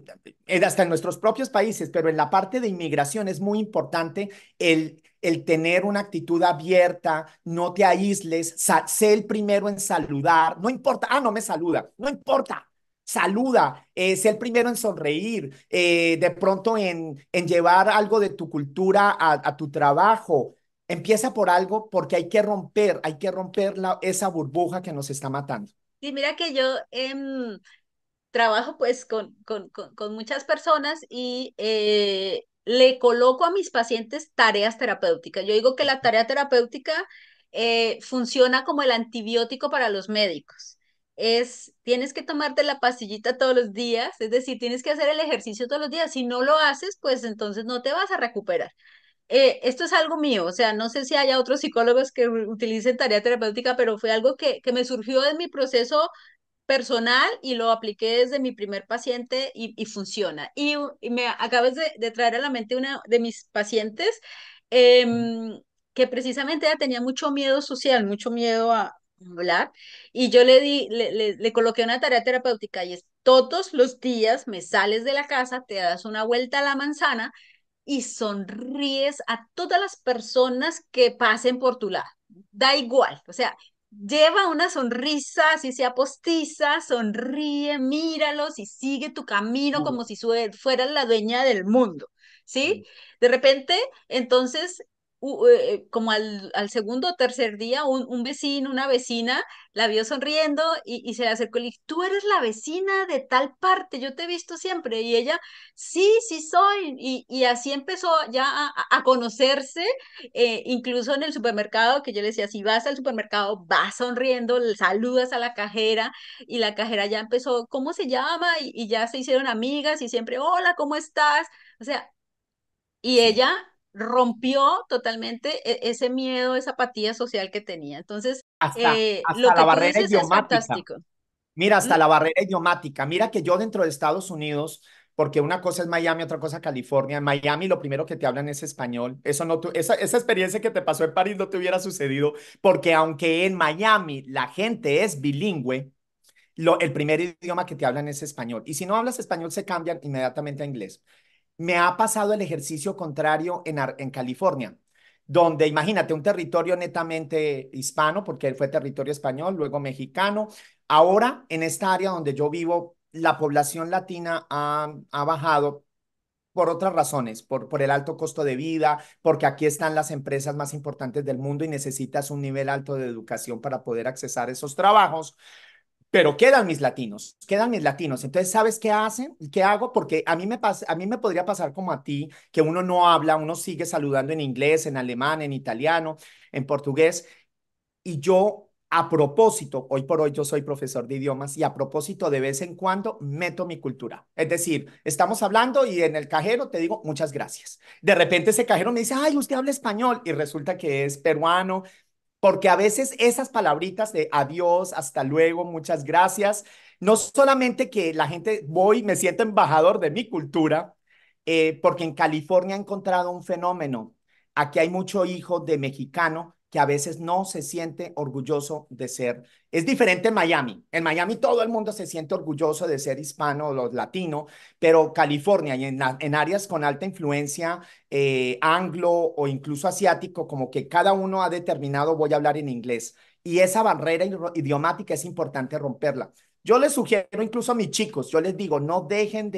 hasta en nuestros propios países, pero en la parte de inmigración es muy importante el tener una actitud abierta, no te aísles, sé el primero en saludar, no importa, no me saluda, no importa, saluda, sé el primero en sonreír, de pronto en llevar algo de tu cultura a tu trabajo. Empieza por algo porque hay que romper esa burbuja que nos está matando. sí, mira que yo trabajo pues con muchas personas y le coloco a mis pacientes tareas terapéuticas. Yo digo que la tarea terapéutica funciona como el antibiótico para los médicos. Tienes que tomarte la pastillita todos los días, es decir, tienes que hacer el ejercicio todos los días. Si no lo haces, pues entonces no te vas a recuperar. Esto es algo mío, o sea, no sé si haya otros psicólogos que utilicen tarea terapéutica, pero fue algo que me surgió en mi proceso personal y lo apliqué desde mi primer paciente y funciona. Y me acabas de traer a la mente una de mis pacientes que precisamente ella tenía mucho miedo social, mucho miedo a hablar y yo le coloqué una tarea terapéutica y es todos los días me sales de la casa, te das una vuelta a la manzana y sonríes a todas las personas que pasen por tu lado. Da igual, o sea, lleva una sonrisa, así sea postiza, sonríe, míralos y sigue tu camino como si fueras la dueña del mundo, ¿sí? De repente, entonces, como al segundo o tercer día, un vecino, una vecina, la vio sonriendo y se le acercó y le dijo, tú eres la vecina de tal parte, yo te he visto siempre. Y ella, sí, sí soy. Y así empezó ya a conocerse, incluso en el supermercado, que yo le decía, si vas al supermercado, vas sonriendo, le saludas a la cajera y la cajera ya empezó, ¿cómo se llama? Y ya se hicieron amigas y siempre, hola, ¿cómo estás? O sea, y Sí. ella rompió totalmente ese miedo, esa apatía social que tenía. Entonces, lo Hasta la que tú barrera dices es idiomática. fantástico. Mira, ¿Mm? hasta la barrera idiomática. Mira que yo dentro de Estados Unidos, porque una cosa es Miami, otra cosa California. En Miami lo primero que te hablan es español. Eso no, esa experiencia que te pasó en París no te hubiera sucedido, porque aunque en Miami la gente es bilingüe, el primer idioma que te hablan es español. Y si no hablas español, se cambian inmediatamente a inglés. Me ha pasado el ejercicio contrario en California, donde imagínate un territorio netamente hispano, porque fue territorio español, luego mexicano. Ahora, en esta área donde yo vivo, la población latina ha bajado por otras razones, por el alto costo de vida, porque aquí están las empresas más importantes del mundo y necesitas un nivel alto de educación para poder accesar esos trabajos. Pero quedan mis latinos, quedan mis latinos. Entonces, ¿sabes qué hacen? ¿Qué hago? Porque a mí me podría pasar como a ti, que uno no habla, uno sigue saludando en inglés, en alemán, en italiano, en portugués. Y yo, a propósito, hoy por hoy yo soy profesor de idiomas y a propósito de vez en cuando meto mi cultura. Es decir, estamos hablando y en el cajero te digo muchas gracias. De repente ese cajero me dice, ay, usted habla español y resulta que es peruano, porque a veces esas palabritas de adiós, hasta luego, muchas gracias, no solamente que la gente voy, me siento embajador de mi cultura, porque en California he encontrado un fenómeno. Aquí hay mucho hijo de mexicano que a veces no se siente orgulloso de ser. Es diferente en Miami. En Miami todo el mundo se siente orgulloso de ser hispano o los latino, pero California y en áreas con alta influencia anglo o incluso asiático, como que cada uno ha determinado voy a hablar en inglés. Y esa barrera idiomática es importante romperla. Yo les sugiero incluso a mis chicos, yo les digo, no dejen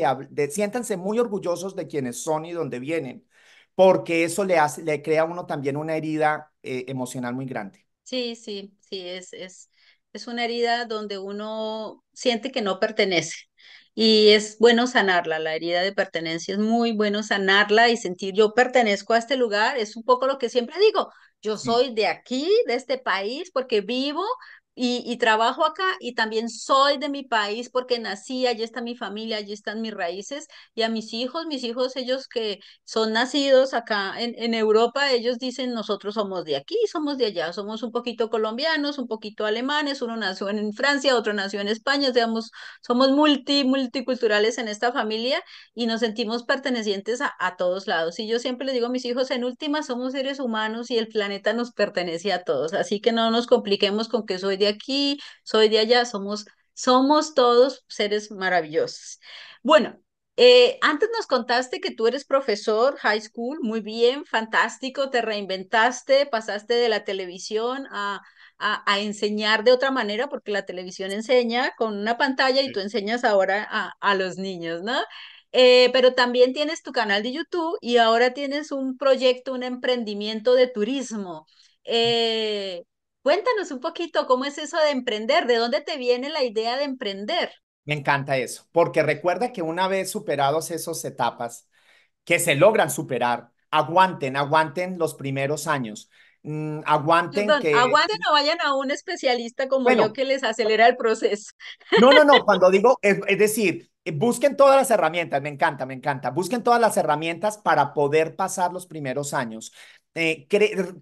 siéntanse muy orgullosos de quienes son y dónde vienen, porque eso le crea a uno también una herida emocional muy grande. Sí, sí, sí, es una herida donde uno siente que no pertenece y es bueno sanarla, la herida de pertenencia es muy bueno sanarla y sentir yo pertenezco a este lugar, es un poco lo que siempre digo, yo Sí. soy de aquí, de este país, porque vivo y trabajo acá y también soy de mi país porque nací, allí está mi familia, allí están mis raíces y a mis hijos, ellos que son nacidos acá en Europa, ellos dicen nosotros somos de aquí, somos de allá, somos un poquito colombianos, un poquito alemanes, uno nació en Francia, otro nació en España, digamos, somos multiculturales en esta familia y nos sentimos pertenecientes a todos lados. Y yo siempre les digo a mis hijos, en última somos seres humanos y el planeta nos pertenece a todos, así que no nos compliquemos con que soy de aquí, soy de allá, somos todos seres maravillosos. Bueno, antes nos contaste que tú eres profesor high school, muy bien, fantástico, te reinventaste, pasaste de la televisión a enseñar de otra manera, porque la televisión enseña con una pantalla y tú enseñas ahora a los niños, ¿no? Pero también tienes tu canal de YouTube y ahora tienes un proyecto, un emprendimiento de turismo. Eh, Cuéntanos un poquito cómo es eso de emprender, de dónde te viene la idea de emprender. Me encanta eso, porque recuerda que una vez superados esas etapas, que se logran superar, aguanten los primeros años. Aguanten Perdón, que, aguanten o vayan a un especialista como yo bueno, que les acelera el proceso. no, cuando digo, es decir, busquen todas las herramientas, me encanta, busquen todas las herramientas para poder pasar los primeros años.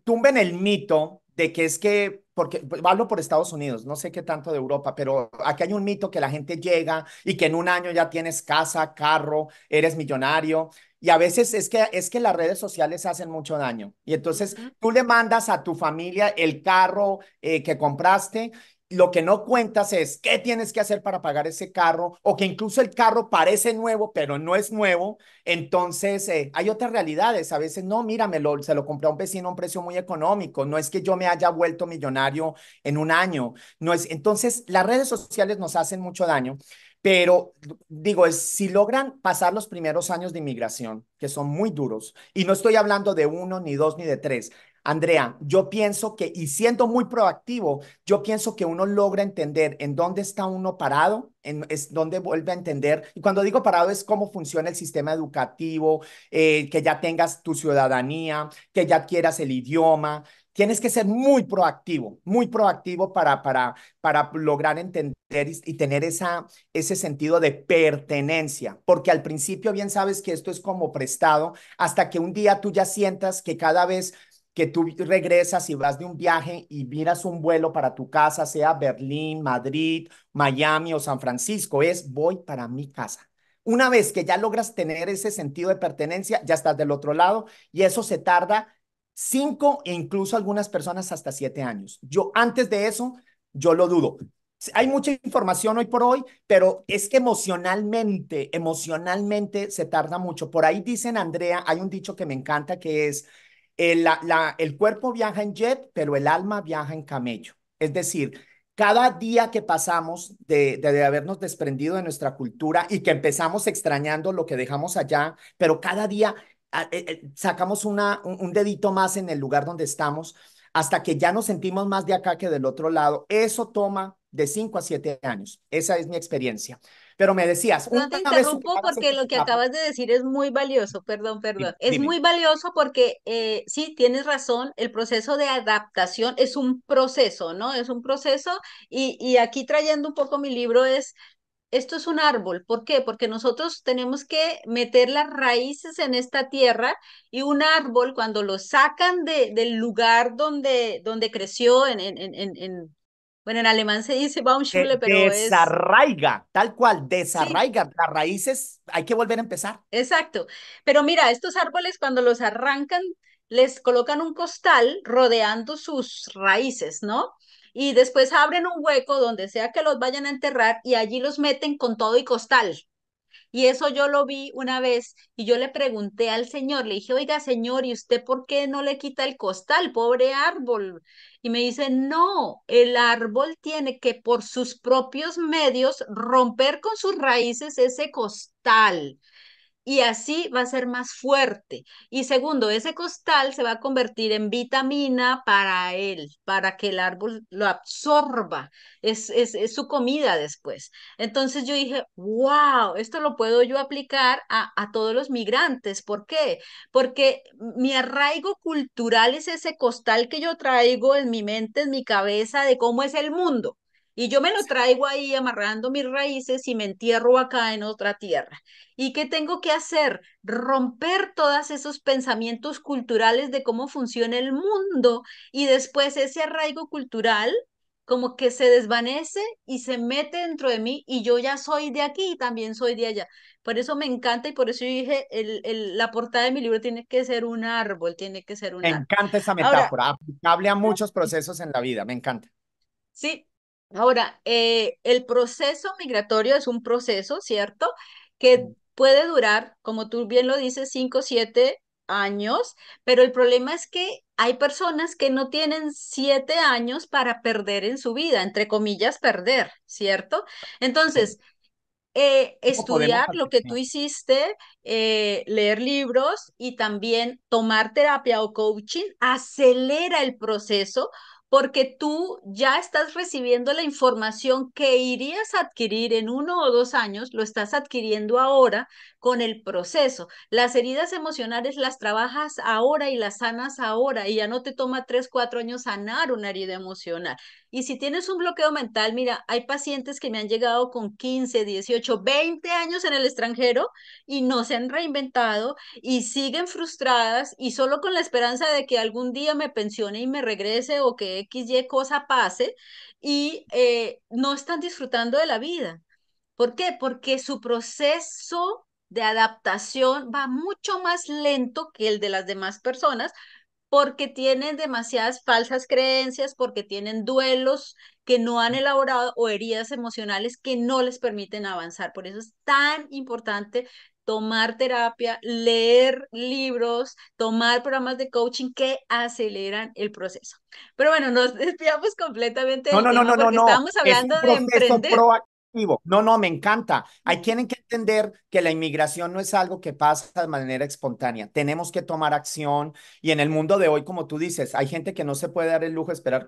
Tumben el mito de que es que, porque hablo por Estados Unidos, no sé qué tanto de Europa, pero aquí hay un mito que la gente llega y que en un año ya tienes casa, carro, eres millonario. Y a veces es que las redes sociales hacen mucho daño. Y entonces Ujú. tú le mandas a tu familia el carro que compraste, lo que no cuentas es qué tienes que hacer para pagar ese carro o que incluso el carro parece nuevo, pero no es nuevo. Entonces, hay otras realidades. A veces, no, míramelo, se lo compré a un vecino a un precio muy económico. No es que yo me haya vuelto millonario en un año. No es, entonces, las redes sociales nos hacen mucho daño. Pero digo, si logran pasar los primeros años de inmigración, que son muy duros, y no estoy hablando de uno, ni dos, ni de tres, Andrea, yo pienso que, y siendo muy proactivo, yo pienso que uno logra entender en dónde está uno parado, es donde vuelve a entender, y cuando digo parado es cómo funciona el sistema educativo, que ya tengas tu ciudadanía, que ya adquieras el idioma. Tienes que ser muy proactivo para lograr entender y tener ese sentido de pertenencia, porque al principio bien sabes que esto es como prestado, hasta que un día tú ya sientas que cada vez que tú regresas y vas de un viaje y miras un vuelo para tu casa, sea Berlín, Madrid, Miami o San Francisco, es voy para mi casa. Una vez que ya logras tener ese sentido de pertenencia, ya estás del otro lado y eso se tarda 5 e incluso algunas personas hasta 7 años. Yo antes de eso, yo lo dudo. Hay mucha información hoy por hoy, pero es que emocionalmente se tarda mucho. Por ahí dicen, Andrea, hay un dicho que me encanta que es el cuerpo viaja en jet, pero el alma viaja en camello. Es decir, cada día que pasamos de habernos desprendido de nuestra cultura y que empezamos extrañando lo que dejamos allá, pero cada día sacamos un dedito más en el lugar donde estamos hasta que ya nos sentimos más de acá que del otro lado. Eso toma de 5 a 7 años. Esa es mi experiencia. Pero me decías, Perdón, te una vez interrumpo superadas porque estas lo que etapas, acabas de decir es muy valioso, perdón. Es dime. muy valioso porque sí, tienes razón, el proceso de adaptación es un proceso, ¿no? Es un proceso y aquí trayendo un poco mi libro es, esto es un árbol, ¿por qué? Porque nosotros tenemos que meter las raíces en esta tierra y un árbol cuando lo sacan del lugar donde creció, bueno, en alemán se dice Baumschule, pero es... Desarraiga, tal cual, Sí, desarraiga. Las raíces hay que volver a empezar. exacto. Pero mira, estos árboles cuando los arrancan les colocan un costal rodeando sus raíces, ¿no? Y después abren un hueco donde sea que los vayan a enterrar y allí los meten con todo y costal. Y eso yo lo vi una vez y yo le pregunté al señor, le dije, oiga, señor, ¿y usted por qué no le quita el costal, pobre árbol? Y me dice, no, el árbol tiene que por sus propios medios romper con sus raíces ese costal y así va a ser más fuerte. Y segundo, ese costal se va a convertir en vitamina para él, para que el árbol lo absorba. Es su comida después. Entonces yo dije, wow, esto lo puedo yo aplicar a todos los migrantes. ¿Por qué? Porque mi arraigo cultural es ese costal que yo traigo en mi mente, en mi cabeza, de cómo es el mundo. Y yo me lo traigo ahí amarrando mis raíces y me entierro acá en otra tierra. ¿Y qué tengo que hacer? Romper todos esos pensamientos culturales de cómo funciona el mundo y después ese arraigo cultural como que se desvanece y se mete dentro de mí y yo ya soy de aquí y también soy de allá. Por eso me encanta y por eso yo dije, la portada de mi libro tiene que ser un árbol, tiene que ser un Me árbol. encanta esa Ahora, metáfora, aplicable a muchos procesos en la vida, me encanta. sí, ahora, el proceso migratorio es un proceso, ¿cierto? Que puede durar, como tú bien lo dices, 5 o 7 años, pero el problema es que hay personas que no tienen 7 años para perder en su vida, entre comillas, perder, ¿cierto? Entonces, ¿Cómo podemos estudiar lo hacer? que tú hiciste, leer libros y también tomar terapia o coaching acelera el proceso porque tú ya estás recibiendo la información que irías a adquirir en 1 o 2 años, lo estás adquiriendo ahora con el proceso. Las heridas emocionales las trabajas ahora y las sanas ahora y ya no te toma 3, 4 años sanar una herida emocional. Y si tienes un bloqueo mental, mira, hay pacientes que me han llegado con 15, 18, 20 años en el extranjero y no se han reinventado y siguen frustradas y solo con la esperanza de que algún día me pensione y me regrese o que X, Y cosa pase y no están disfrutando de la vida. ¿Por qué? Porque su proceso de adaptación va mucho más lento que el de las demás personas porque tienen demasiadas falsas creencias, porque tienen duelos que no han elaborado o heridas emocionales que no les permiten avanzar. Por eso es tan importante tomar terapia, leer libros, tomar programas de coaching que aceleran el proceso. Pero bueno, nos desviamos completamente No, del no, no, tema no, no, porque no. estábamos Es hablando un de proceso emprender. proactivo. No, no, me encanta. Hay tienen que entender que la inmigración no es algo que pasa de manera espontánea. Tenemos que tomar acción y en el mundo de hoy, como tú dices, hay gente que no se puede dar el lujo de esperar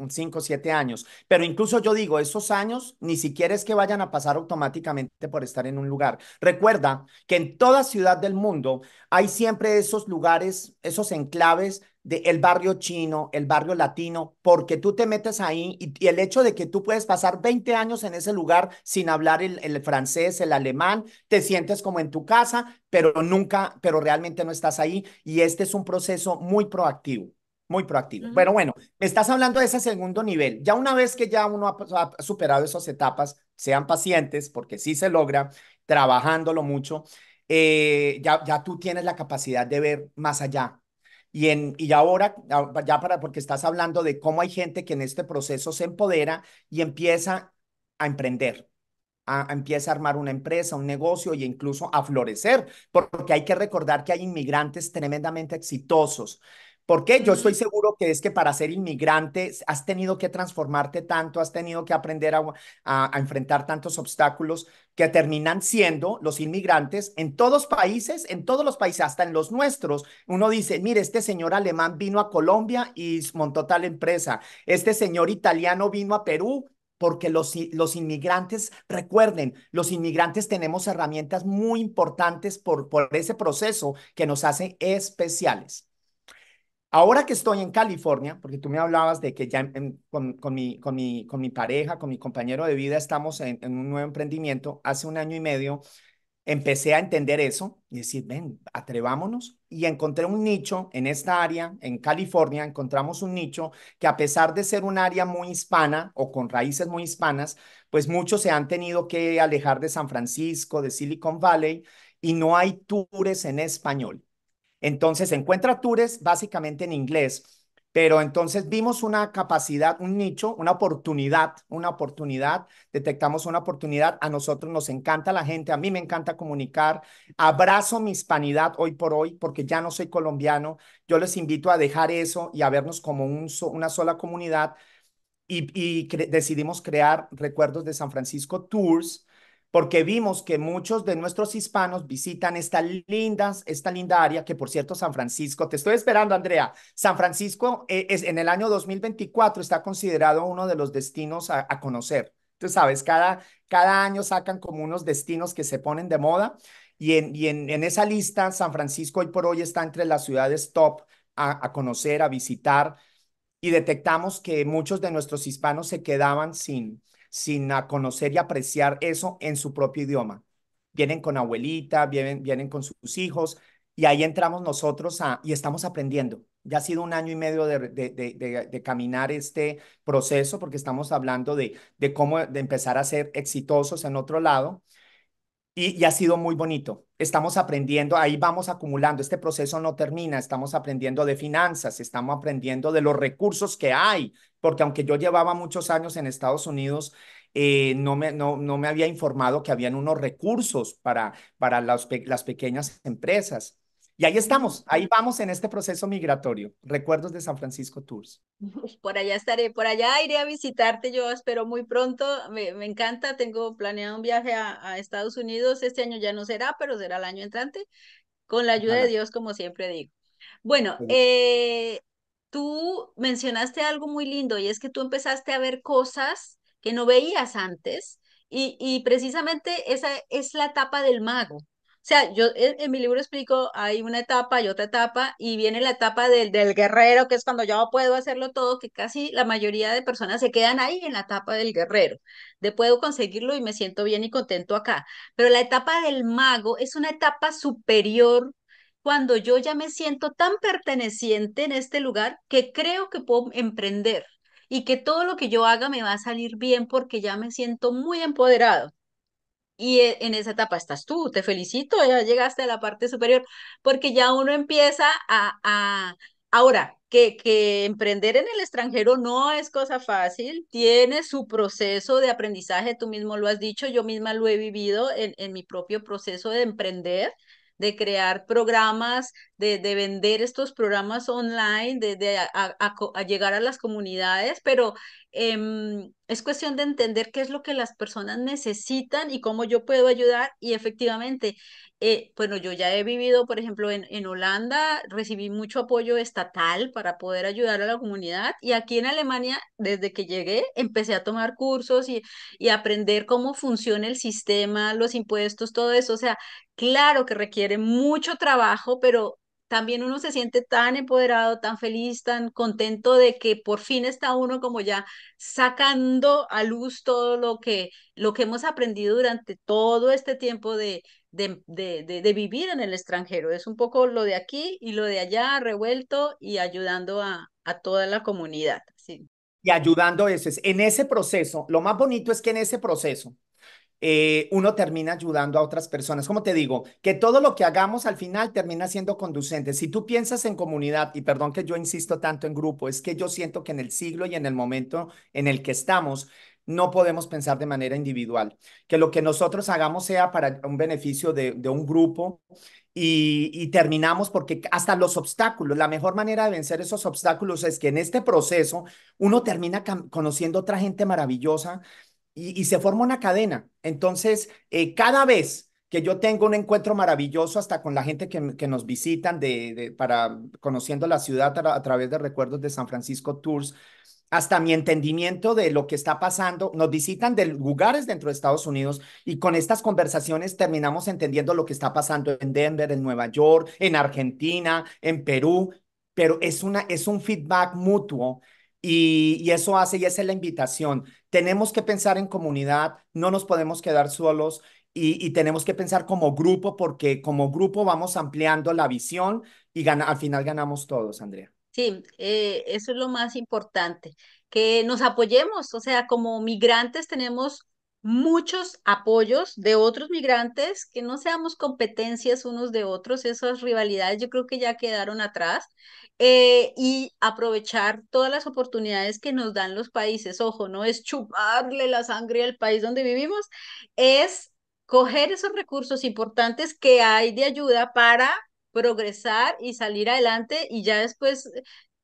5 o 7 años. Pero incluso yo digo, esos años ni siquiera es que vayan a pasar automáticamente por estar en un lugar. Recuerda que en toda ciudad del mundo hay siempre esos lugares, esos enclaves de el barrio chino, el barrio latino, porque tú te metes ahí y el hecho de que tú puedes pasar 20 años en ese lugar sin hablar el francés, el alemán, te sientes como en tu casa, pero nunca, pero realmente no estás ahí y este es un proceso muy proactivo. Muy proactivo. Ujú. Bueno, me estás hablando de ese segundo nivel. Ya una vez que ya uno ha superado esas etapas, sean pacientes, porque sí se logra, trabajándolo mucho, ya tú tienes la capacidad de ver más allá, y ahora, ya para, porque estás hablando de cómo hay gente que en este proceso se empodera y empieza a emprender, empieza a armar una empresa, un negocio e incluso a florecer, porque hay que recordar que hay inmigrantes tremendamente exitosos. ¿Por qué? Yo estoy Ujú. seguro que es que para ser inmigrante has tenido que transformarte tanto, has tenido que aprender a enfrentar tantos obstáculos que terminan siendo los inmigrantes en todos los países, hasta en los nuestros. Uno dice, mire, este señor alemán vino a Colombia y montó tal empresa, este señor italiano vino a Perú porque los inmigrantes, recuerden, los inmigrantes tenemos herramientas muy importantes por ese proceso que nos hace especiales. Ahora que estoy en California, porque tú me hablabas de que ya con mi pareja, con mi compañero de vida, estamos en un nuevo emprendimiento, hace un año y medio empecé a entender eso y decir, ven, atrevámonos. Y encontré un nicho en esta área, en California, encontramos un nicho que a pesar de ser un área muy hispana o con raíces muy hispanas, pues muchos se han tenido que alejar de San Francisco, de Silicon Valley, y no hay tours en español. Entonces, Encuentra Tours básicamente en inglés, pero entonces vimos una capacidad, un nicho, una oportunidad, detectamos una oportunidad. A nosotros nos encanta la gente, a mí me encanta comunicar, abrazo mi hispanidad hoy por hoy porque ya no soy colombiano. Yo les invito a dejar eso y a vernos como una sola comunidad y decidimos crear Recuerdos de San Francisco Tours porque vimos que muchos de nuestros hispanos visitan esta linda área, que por cierto, San Francisco, te estoy esperando, Andrea. San Francisco en el año 2024 está considerado uno de los destinos a conocer. Tú sabes, cada año sacan como unos destinos que se ponen de moda en esa lista San Francisco hoy por hoy está entre las ciudades top a conocer, a visitar y detectamos que muchos de nuestros hispanos se quedaban sin conocer y apreciar eso en su propio idioma. Vienen con abuelita, vienen con sus hijos y ahí entramos nosotros y estamos aprendiendo. Ya ha sido un año y medio de caminar este proceso porque estamos hablando de cómo de empezar a ser exitosos en otro lado y ha sido muy bonito. Estamos aprendiendo, ahí vamos acumulando. Este proceso no termina. Estamos aprendiendo de finanzas, estamos aprendiendo de los recursos que hay, porque aunque yo llevaba muchos años en Estados Unidos, no me había informado que habían unos recursos para las pequeñas empresas. Y ahí estamos, ahí vamos en este proceso migratorio. Recuerdos de San Francisco Tours. Por allá estaré, por allá iré a visitarte, yo espero muy pronto, me encanta, tengo planeado un viaje a Estados Unidos, este año ya no será, pero será el año entrante, con la ayuda de Ojalá. Dios, como siempre digo. Bueno, tú mencionaste algo muy lindo y es que tú empezaste a ver cosas que no veías antes y precisamente esa es la etapa del mago. O sea, yo en mi libro explico, hay una etapa y otra etapa y viene la etapa del guerrero, que es cuando yo puedo hacerlo todo, que casi la mayoría de personas se quedan ahí en la etapa del guerrero, de puedo conseguirlo y me siento bien y contento acá. Pero la etapa del mago es una etapa superior cuando yo ya me siento tan perteneciente en este lugar que creo que puedo emprender y que todo lo que yo haga me va a salir bien porque ya me siento muy empoderado. Y en esa etapa estás tú, te felicito, ya llegaste a la parte superior, porque ya uno empieza ahora, que emprender en el extranjero no es cosa fácil, tiene su proceso de aprendizaje, tú mismo lo has dicho, yo misma lo he vivido en mi propio proceso de emprender, de crear programas, de vender estos programas online, a llegar a las comunidades, pero es cuestión de entender qué es lo que las personas necesitan y cómo yo puedo ayudar. Y efectivamente, bueno, yo ya he vivido, por ejemplo, en Holanda, recibí mucho apoyo estatal para poder ayudar a la comunidad. Y aquí en Alemania, desde que llegué, empecé a tomar cursos y aprender cómo funciona el sistema, los impuestos, todo eso. O sea, claro que requiere mucho trabajo, pero también uno se siente tan empoderado, tan feliz, tan contento de que por fin está uno como ya sacando a luz todo lo que hemos aprendido durante todo este tiempo de vivir en el extranjero. Es un poco lo de aquí y lo de allá revuelto y ayudando a toda la comunidad. Sí. Y ayudando eso. En ese proceso, lo más bonito es que en ese proceso uno termina ayudando a otras personas. Como te digo, que todo lo que hagamos al final termina siendo conducente. Si tú piensas en comunidad, y perdón que yo insisto tanto en grupo, es que yo siento que en el siglo y en el momento en el que estamos, no podemos pensar de manera individual. Que lo que nosotros hagamos sea para un beneficio de un grupo y terminamos porque hasta los obstáculos, la mejor manera de vencer esos obstáculos es que en este proceso uno termina conociendo otra gente maravillosa y se forma una cadena. Entonces, cada vez que yo tengo un encuentro maravilloso, hasta con la gente que nos visitan para conociendo la ciudad a través de Recuerdos de San Francisco Tours, hasta mi entendimiento de lo que está pasando, nos visitan de lugares dentro de Estados Unidos y con estas conversaciones terminamos entendiendo lo que está pasando en Denver, en Nueva York, en Argentina, en Perú, pero es un feedback mutuo y eso hace y esa es la invitación. Tenemos que pensar en comunidad, no nos podemos quedar solos y tenemos que pensar como grupo porque como grupo vamos ampliando la visión y al final ganamos todos, Andrea. Sí, eso es lo más importante, que nos apoyemos, o sea, como migrantes tenemos muchos apoyos de otros migrantes, que no seamos competencias unos de otros, esas rivalidades yo creo que ya quedaron atrás, y aprovechar todas las oportunidades que nos dan los países. Ojo, no es chuparle la sangre al país donde vivimos, es coger esos recursos importantes que hay de ayuda para progresar y salir adelante y ya después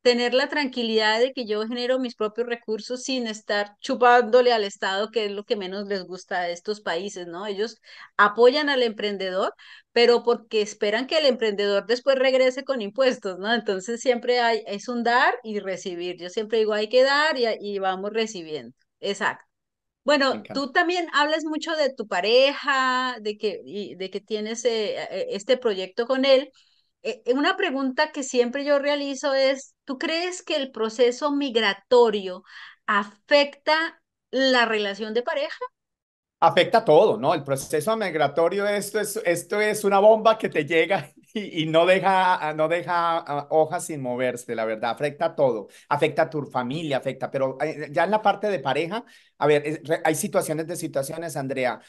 tener la tranquilidad de que yo genero mis propios recursos sin estar chupándole al Estado, que es lo que menos les gusta a estos países, ¿no? Ellos apoyan al emprendedor, pero porque esperan que el emprendedor después regrese con impuestos, ¿no? Entonces siempre hay, es un dar y recibir. Yo siempre digo, hay que dar y vamos recibiendo. Exacto. Me Bueno, encanta. tú también hablas mucho de tu pareja, de que tienes este proyecto con él. Una pregunta que siempre yo realizo es, ¿tú crees que el proceso migratorio afecta la relación de pareja? Afecta todo, ¿no? El proceso migratorio, esto es una bomba que te llega y no deja hojas sin moverse, la verdad. Afecta todo. Afecta a tu familia, afecta. Pero ya en la parte de pareja, a ver, hay situaciones de situaciones, Andrea.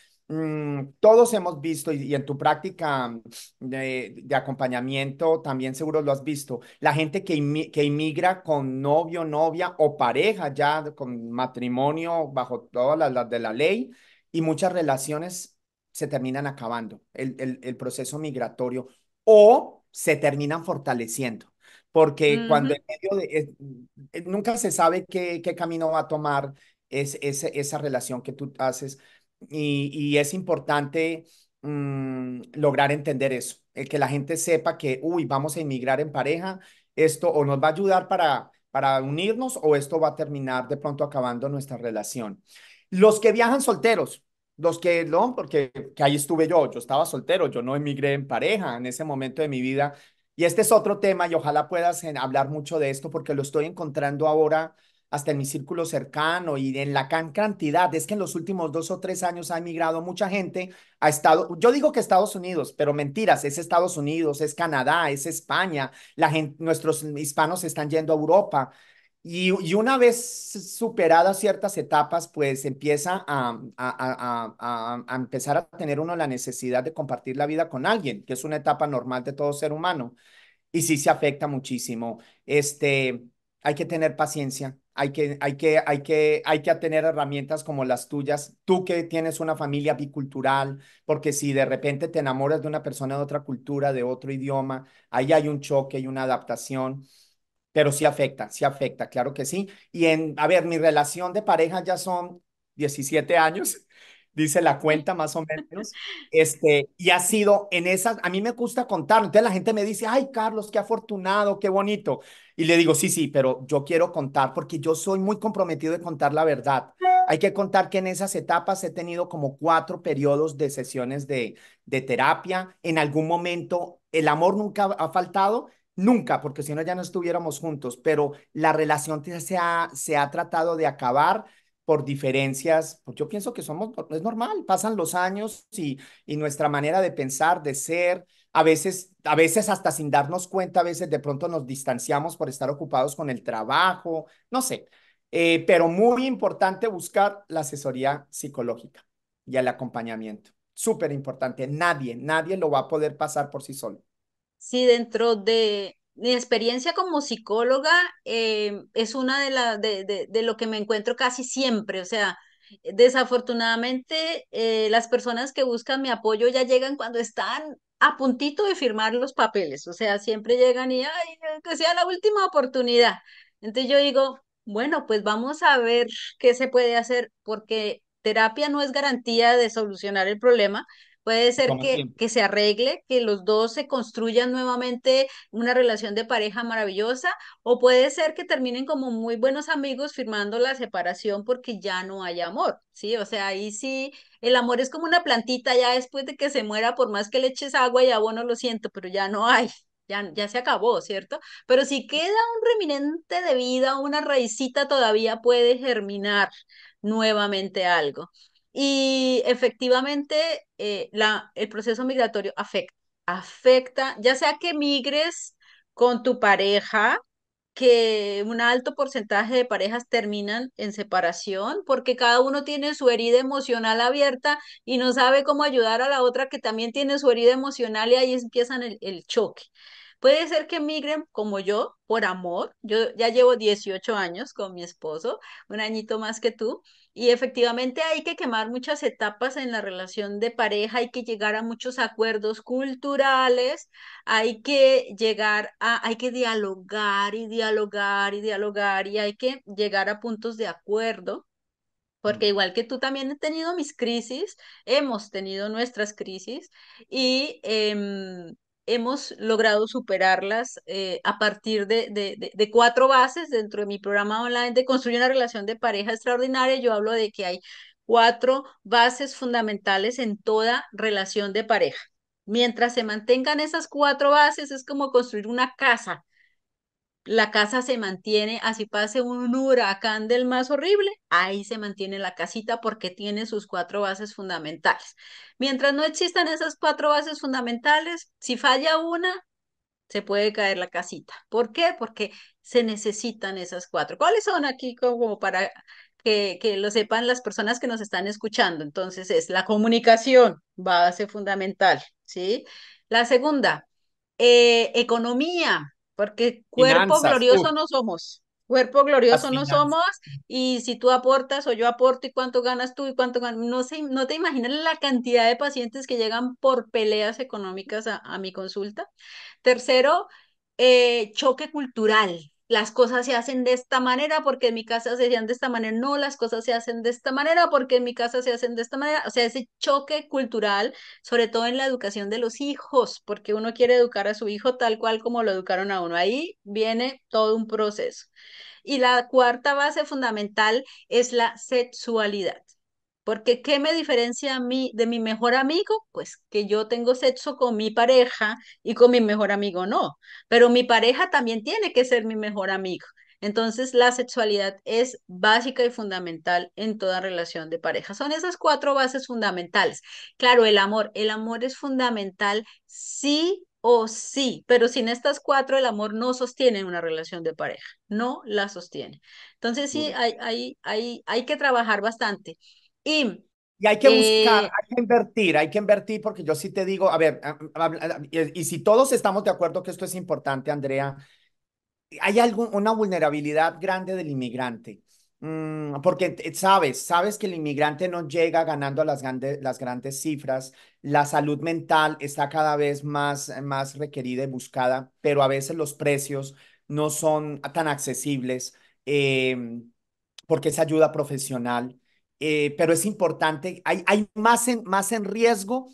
Todos hemos visto y en tu práctica de acompañamiento también seguro lo has visto. La gente que inmigra con novio, novia o pareja ya con matrimonio bajo todas las de la ley y muchas relaciones se terminan acabando, el proceso migratorio, o se terminan fortaleciendo, porque cuando Ujú. en medio nunca se sabe qué camino va a tomar esa relación que tú haces, y es importante lograr entender eso, el que la gente sepa que, uy, vamos a inmigrar en pareja, esto o nos va a ayudar para unirnos o esto va a terminar de pronto acabando nuestra relación. Los que viajan solteros, los que no, porque que ahí estuve yo estaba soltero, yo no emigré en pareja en ese momento de mi vida. Y este es otro tema y ojalá puedas hablar mucho de esto porque lo estoy encontrando ahora hasta en mi círculo cercano y en la cantidad. Es que en los últimos 2 o 3 años ha emigrado mucha gente a Estados, yo digo que Estados Unidos, pero mentiras, es Estados Unidos, es Canadá, es España, la gente, nuestros hispanos están yendo a Europa. Y una vez superadas ciertas etapas, pues empieza a empezar a tener uno la necesidad de compartir la vida con alguien, que es una etapa normal de todo ser humano. Y sí se afecta muchísimo. Hay que tener paciencia, hay que tener herramientas como las tuyas. Tú que tienes una familia bicultural, porque si de repente te enamoras de una persona de otra cultura, de otro idioma, ahí hay un choque y una adaptación. Pero sí afecta, claro que sí. A ver, mi relación de pareja ya son 17 años, dice la cuenta más o menos. Y ha sido en esas, a mí me gusta contar. Entonces la gente me dice, ay, Carlos, qué afortunado, qué bonito. Y le digo, sí, sí, pero yo quiero contar porque yo soy muy comprometido de contar la verdad. Hay que contar que en esas etapas he tenido como 4 periodos de sesiones de terapia. En algún momento el amor nunca ha faltado. Nunca, porque si no ya no estuviéramos juntos, pero la relación se ha tratado de acabar por diferencias, pues yo pienso que es normal, pasan los años y nuestra manera de pensar, de ser, a veces hasta sin darnos cuenta, a veces de pronto nos distanciamos por estar ocupados con el trabajo, no sé. Pero muy importante buscar la asesoría psicológica y el acompañamiento. Súper importante, nadie lo va a poder pasar por sí solo. Sí, dentro de mi experiencia como psicóloga, es una de lo que me encuentro casi siempre. O sea, desafortunadamente, las personas que buscan mi apoyo ya llegan cuando están a puntito de firmar los papeles. O sea, siempre llegan y, ay, que sea la última oportunidad. Entonces yo digo, bueno, pues vamos a ver qué se puede hacer, porque terapia no es garantía de solucionar el problema. Puede ser Como siempre. que se arregle, que los dos se construyan nuevamente una relación de pareja maravillosa, o puede ser que terminen como muy buenos amigos firmando la separación porque ya no hay amor, ¿sí? O sea, ahí sí, el amor es como una plantita, ya después de que se muera, por más que le eches agua y abono, lo siento, pero ya no hay. Ya se acabó, ¿cierto? Pero si queda un remanente de vida, una raicita todavía puede germinar nuevamente algo. Y efectivamente, el proceso migratorio afecta, ya sea que migres con tu pareja que un alto porcentaje de parejas terminan en separación porque cada uno tiene su herida emocional abierta y no sabe cómo ayudar a la otra que también tiene su herida emocional y ahí empiezan el choque. Puede ser que migren como yo, por amor. Yo ya llevo 18 años con mi esposo, un añito más que tú, y efectivamente hay que quemar muchas etapas en la relación de pareja, hay que llegar a muchos acuerdos culturales, hay que dialogar y dialogar y dialogar y hay que llegar a puntos de acuerdo, Mm. porque igual que tú también he tenido mis crisis, hemos tenido nuestras crisis y hemos logrado superarlas a partir de cuatro bases dentro de mi programa online de Construir una relación de pareja extraordinaria. Yo hablo de que hay cuatro bases fundamentales en toda relación de pareja. Mientras se mantengan esas cuatro bases, es como construir una casa. La casa se mantiene, así pase un huracán del más horrible, ahí se mantiene la casita porque tiene sus cuatro bases fundamentales. Mientras no existan esas cuatro bases fundamentales, si falla una, se puede caer la casita. ¿Por qué? Porque se necesitan esas cuatro. ¿Cuáles son aquí como para que lo sepan las personas que nos están escuchando? Entonces es la comunicación, base fundamental, ¿sí? La segunda, economía, porque cuerpo Finanzas, glorioso no somos. Cuerpo las glorioso no finanzas. somos, y si tú aportas o yo aporto y cuánto ganas tú y cuánto ganas, no te imaginas la cantidad de pacientes que llegan por peleas económicas a mi consulta. Tercero, choque cultural. Las cosas se hacen de esta manera porque en mi casa se hacían de esta manera. No, las cosas se hacen de esta manera porque en mi casa se hacen de esta manera. O sea, ese choque cultural, sobre todo en la educación de los hijos, porque uno quiere educar a su hijo tal cual como lo educaron a uno. Ahí viene todo un proceso. Y la cuarta base fundamental es la sexualidad. Porque ¿qué me diferencia a mí de mi mejor amigo? Pues que yo tengo sexo con mi pareja y con mi mejor amigo no. Pero mi pareja también tiene que ser mi mejor amigo. Entonces, la sexualidad es básica y fundamental en toda relación de pareja. Son esas cuatro bases fundamentales. Claro, el amor es fundamental sí o sí, pero sin estas cuatro el amor no sostiene una relación de pareja, no la sostiene. Entonces, sí, Duro. hay que trabajar bastante. Y Y hay que buscar, eh, hay que invertir, porque yo sí te digo, a ver, y si todos estamos de acuerdo que esto es importante, Andrea, hay una vulnerabilidad grande del inmigrante. Porque sabes que el inmigrante no llega ganando las grandes cifras, la salud mental está cada vez más requerida y buscada, pero a veces los precios no son tan accesibles. Porque es ayuda profesional, pero es importante, hay más en riesgo,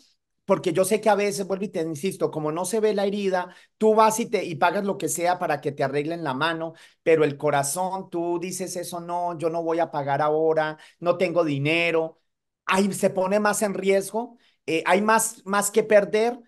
porque yo sé que a veces, vuelvo y te insisto, como no se ve la herida, tú vas y pagas lo que sea para que te arreglen la mano, pero el corazón, tú dices eso, no, yo no voy a pagar ahora, no tengo dinero, ahí se pone más en riesgo, hay más que perder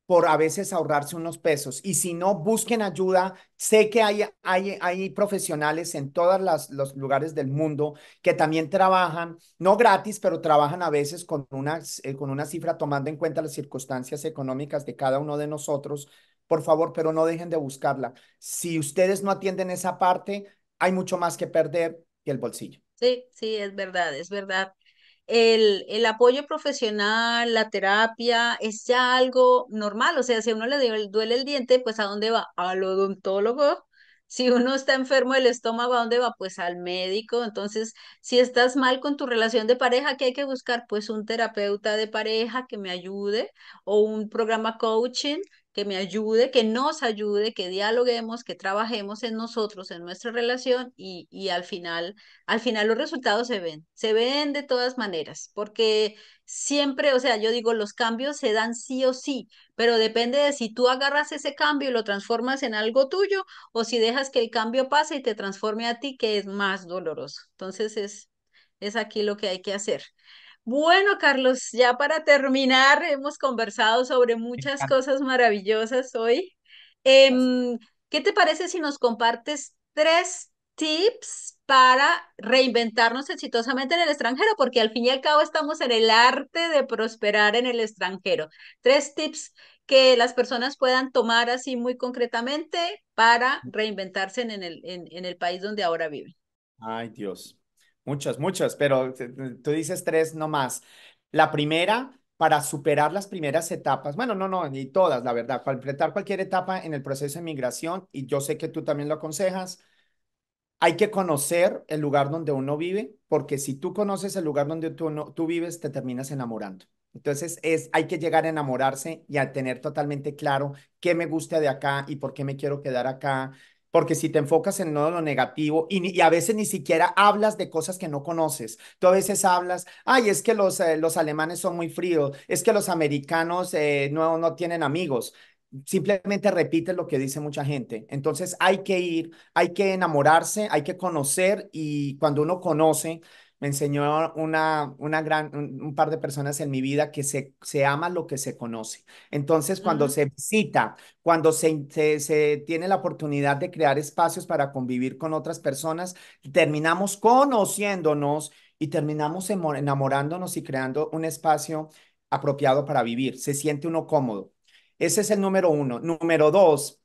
por a veces ahorrarse unos pesos. Y si no, busquen ayuda. Sé que hay profesionales en todos los lugares del mundo que también trabajan, no gratis, pero trabajan a veces con una cifra tomando en cuenta las circunstancias económicas de cada uno de nosotros. Por favor, pero no dejen de buscarla. Si ustedes no atienden esa parte, hay mucho más que perder que el bolsillo. sí, sí, es verdad, es verdad. El apoyo profesional, la terapia, es ya algo normal. O sea, si a uno le duele el diente, pues ¿a dónde va? Al odontólogo. Si uno está enfermo del estómago, ¿a dónde va? Pues al médico. Entonces, si estás mal con tu relación de pareja, ¿qué hay que buscar? Pues un terapeuta de pareja que me ayude o un programa coaching que me ayude, que nos ayude, que dialoguemos, que trabajemos en nosotros, en nuestra relación y al final los resultados se ven de todas maneras, porque siempre, o sea, yo digo, los cambios se dan sí o sí, pero depende de si tú agarras ese cambio y lo transformas en algo tuyo o si dejas que el cambio pase y te transforme a ti, que es más doloroso. Entonces es aquí lo que hay que hacer. Bueno, Carlos, ya para terminar, hemos conversado sobre muchas cosas maravillosas hoy. Em, ¿Qué te parece si nos compartes tres tips para reinventarnos exitosamente en el extranjero? Porque al fin y al cabo estamos en el arte de prosperar en el extranjero. Tres tips que las personas puedan tomar así muy concretamente para reinventarse en el país donde ahora viven? Ay, Dios. Muchas, muchas, pero tú dices tres nomás. La primera, para superar las primeras etapas, bueno, no, no, ni todas, la verdad, para enfrentar cualquier etapa en el proceso de migración, y yo sé que tú también lo aconsejas, hay que conocer el lugar donde uno vive, porque si tú conoces el lugar donde tú vives, te terminas enamorando. Entonces, hay que llegar a enamorarse y a tener totalmente claro qué me gusta de acá y por qué me quiero quedar acá. Porque si te enfocas en todo lo negativo y a veces ni siquiera hablas de cosas que no conoces, tú a veces hablas, ay, es que los alemanes son muy fríos, es que los americanos no tienen amigos. Simplemente repite lo que dice mucha gente. Entonces hay que ir, hay que enamorarse, hay que conocer y cuando uno conoce, me enseñó un par de personas en mi vida que se ama lo que se conoce. Entonces cuando Ujú, se visita, cuando se tiene la oportunidad de crear espacios para convivir con otras personas, terminamos conociéndonos y terminamos enamorándonos y creando un espacio apropiado para vivir. Se siente uno cómodo. Ese es el número uno. Número dos,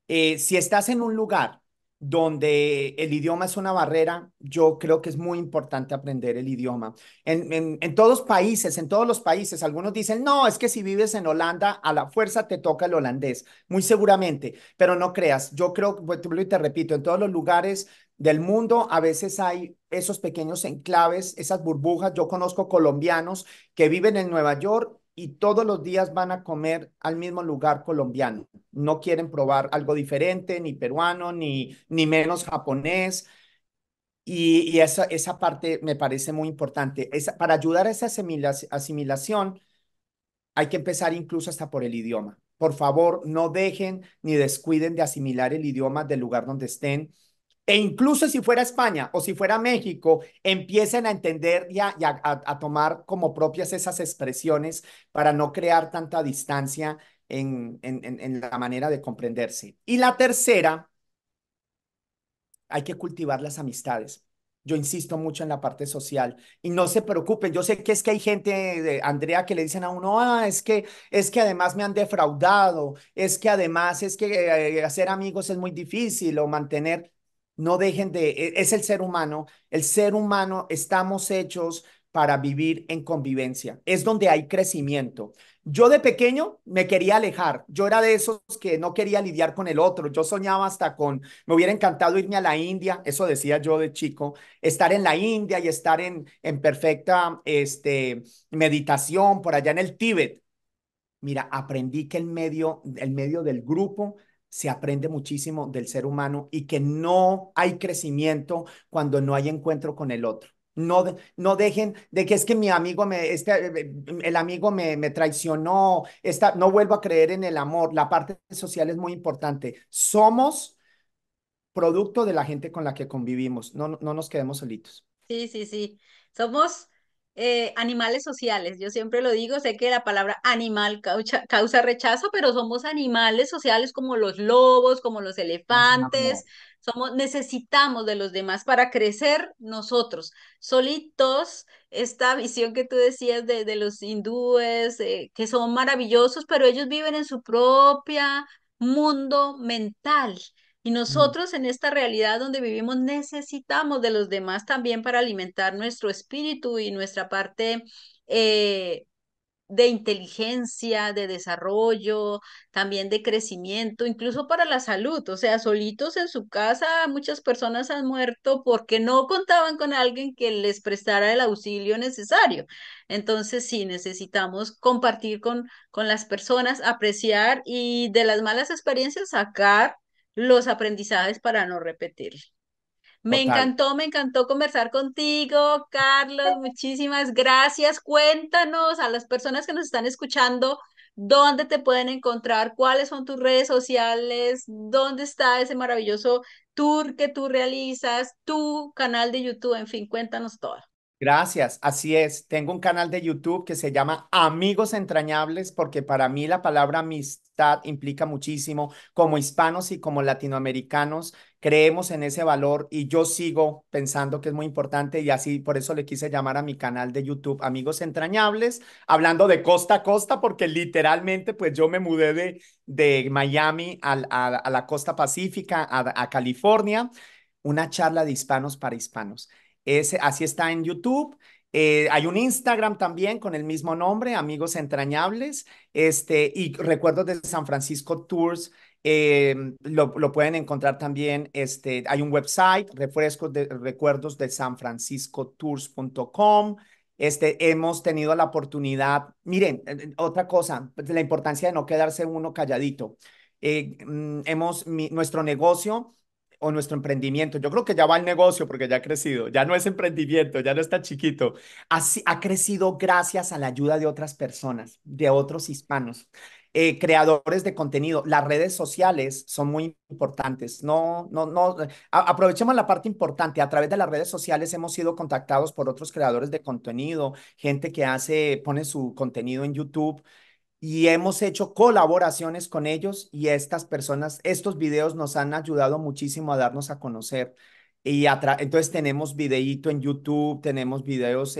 si estás en un lugar donde el idioma es una barrera, yo creo que es muy importante aprender el idioma. En todos países, en todos los países, algunos dicen, no, es que si vives en Holanda, a la fuerza te toca el holandés, muy seguramente, pero no creas, yo creo, pues, y te repito, en todos los lugares del mundo a veces hay esos pequeños enclaves, esas burbujas. Yo conozco colombianos que viven en Nueva York y todos los días van a comer al mismo lugar colombiano. No quieren probar algo diferente, ni peruano, ni menos japonés. Y esa parte me parece muy importante. Para ayudar a esa asimilación, hay que empezar incluso hasta por el idioma. Por favor, no dejen ni descuiden de asimilar el idioma del lugar donde estén. E incluso si fuera España o si fuera México, empiecen a entender y a tomar como propias esas expresiones para no crear tanta distancia en la manera de comprenderse. Y la tercera, hay que cultivar las amistades. Yo insisto mucho en la parte social y no se preocupen. Yo sé que es que hay gente, Andrea, que le dicen a uno, es que además me han defraudado, es que además es que hacer amigos es muy difícil o mantener. No dejen es el ser humano. El ser humano estamos hechos para vivir en convivencia. Es donde hay crecimiento. Yo de pequeño me quería alejar. Yo era de esos que no quería lidiar con el otro. Yo soñaba hasta con me hubiera encantado irme a la India, eso decía yo de chico, estar en la India y estar en perfecta meditación por allá en el Tíbet. Mira, aprendí que el medio del grupo se aprende muchísimo del ser humano y que no hay crecimiento cuando no hay encuentro con el otro. No, no dejen de que es que mi amigo el amigo me traicionó, no vuelvo a creer en el amor. La parte social es muy importante. Somos producto de la gente con la que convivimos. No, no nos quedemos solitos. sí, sí, sí. Somos animales sociales. Yo siempre lo digo, sé que la palabra animal causa rechazo, pero somos animales sociales como los lobos, como los Somos un elefantes. amor. Necesitamos de los demás para crecer nosotros. Solitos, esta visión que tú decías de los hindúes, que son maravillosos, pero ellos viven en su propia mundo mental. Y Mm. nosotros en esta realidad donde vivimos necesitamos de los demás también para alimentar nuestro espíritu y nuestra parte eh, de inteligencia, de desarrollo, también de crecimiento, incluso para la salud. O sea, solitos en su casa, muchas personas han muerto porque no contaban con alguien que les prestara el auxilio necesario. Entonces, sí, necesitamos compartir con las personas, apreciar y de las malas experiencias sacar los aprendizajes para no repetir. Total. Me encantó conversar contigo, Carlos. Muchísimas gracias. Cuéntanos a las personas que nos están escuchando dónde te pueden encontrar, cuáles son tus redes sociales, dónde está ese maravilloso tour que tú realizas, tu canal de YouTube, en fin, cuéntanos todo. Gracias, así es. Tengo un canal de YouTube que se llama Amigos Entrañables porque para mí la palabra amistad implica muchísimo. Como hispanos y como latinoamericanos creemos en ese valor y yo sigo pensando que es muy importante y así por eso le quise llamar a mi canal de YouTube Amigos Entrañables, hablando de costa a costa porque literalmente pues yo me mudé de Miami a la costa pacífica, a California, una charla de hispanos para hispanos. Así está en YouTube. Hay un Instagram también con el mismo nombre, Amigos Entrañables, y Recuerdos de San Francisco Tours. Lo pueden encontrar también. Hay un website, Recuerdos de San Francisco Tours.com. Hemos tenido la oportunidad, miren, otra cosa, pues, la importancia de no quedarse uno calladito. Nuestro negocio o nuestro emprendimiento. Yo creo que ya va el negocio porque ya ha crecido, ya no es emprendimiento, ya no está chiquito. Así, ha crecido gracias a la ayuda de otras personas, de otros hispanos, creadores de contenido. Las redes sociales son muy importantes. Aprovechemos la parte importante. A través de las redes sociales hemos sido contactados por otros creadores de contenido, gente que pone su contenido en YouTube y hemos hecho colaboraciones con ellos y estas personas, estos videos nos han ayudado muchísimo a darnos a conocer. Entonces tenemos videíto en YouTube, tenemos videos,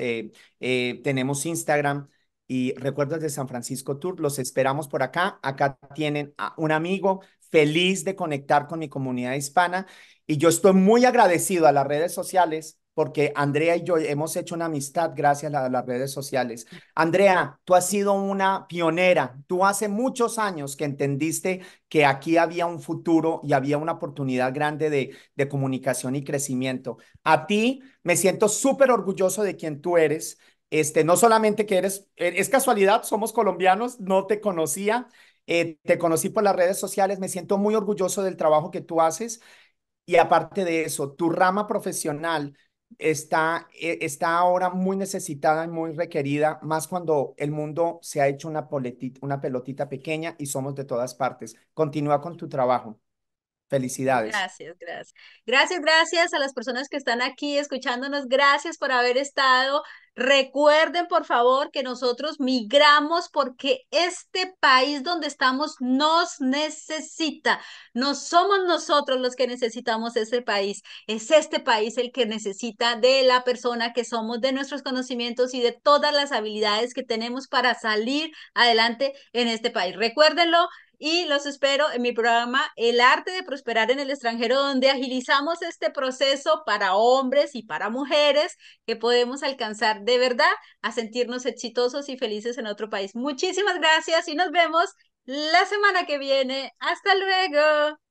tenemos Instagram y Recuerdos de San Francisco Tour. Los esperamos por acá. Acá tienen a un amigo feliz de conectar con mi comunidad hispana y yo estoy muy agradecido a las redes sociales porque Andrea y yo hemos hecho una amistad gracias a las redes sociales. Andrea, tú has sido una pionera. Tú hace muchos años que entendiste que aquí había un futuro y había una oportunidad grande de comunicación y crecimiento. A ti me siento súper orgulloso de quien tú eres. No solamente que eres, es casualidad, somos colombianos, no te conocía, te conocí por las redes sociales, me siento muy orgulloso del trabajo que tú haces y aparte de eso, tu rama profesional está ahora muy necesitada y muy requerida, más cuando el mundo se ha hecho una pelotita pequeña y somos de todas partes. Continúa con tu trabajo. Felicidades. Gracias, gracias. Gracias, gracias a las personas que están aquí escuchándonos. Gracias por haber estado. Recuerden, por favor, que nosotros migramos porque este país donde estamos nos necesita. No somos nosotros los que necesitamos ese país. Es este país el que necesita de la persona que somos, de nuestros conocimientos y de todas las habilidades que tenemos para salir adelante en este país. Recuérdenlo y los espero en mi programa El arte de prosperar en el extranjero, donde agilizamos este proceso para hombres y para mujeres que podemos alcanzar de verdad a sentirnos exitosos y felices en otro país. Muchísimas gracias y nos vemos la semana que viene. Hasta luego.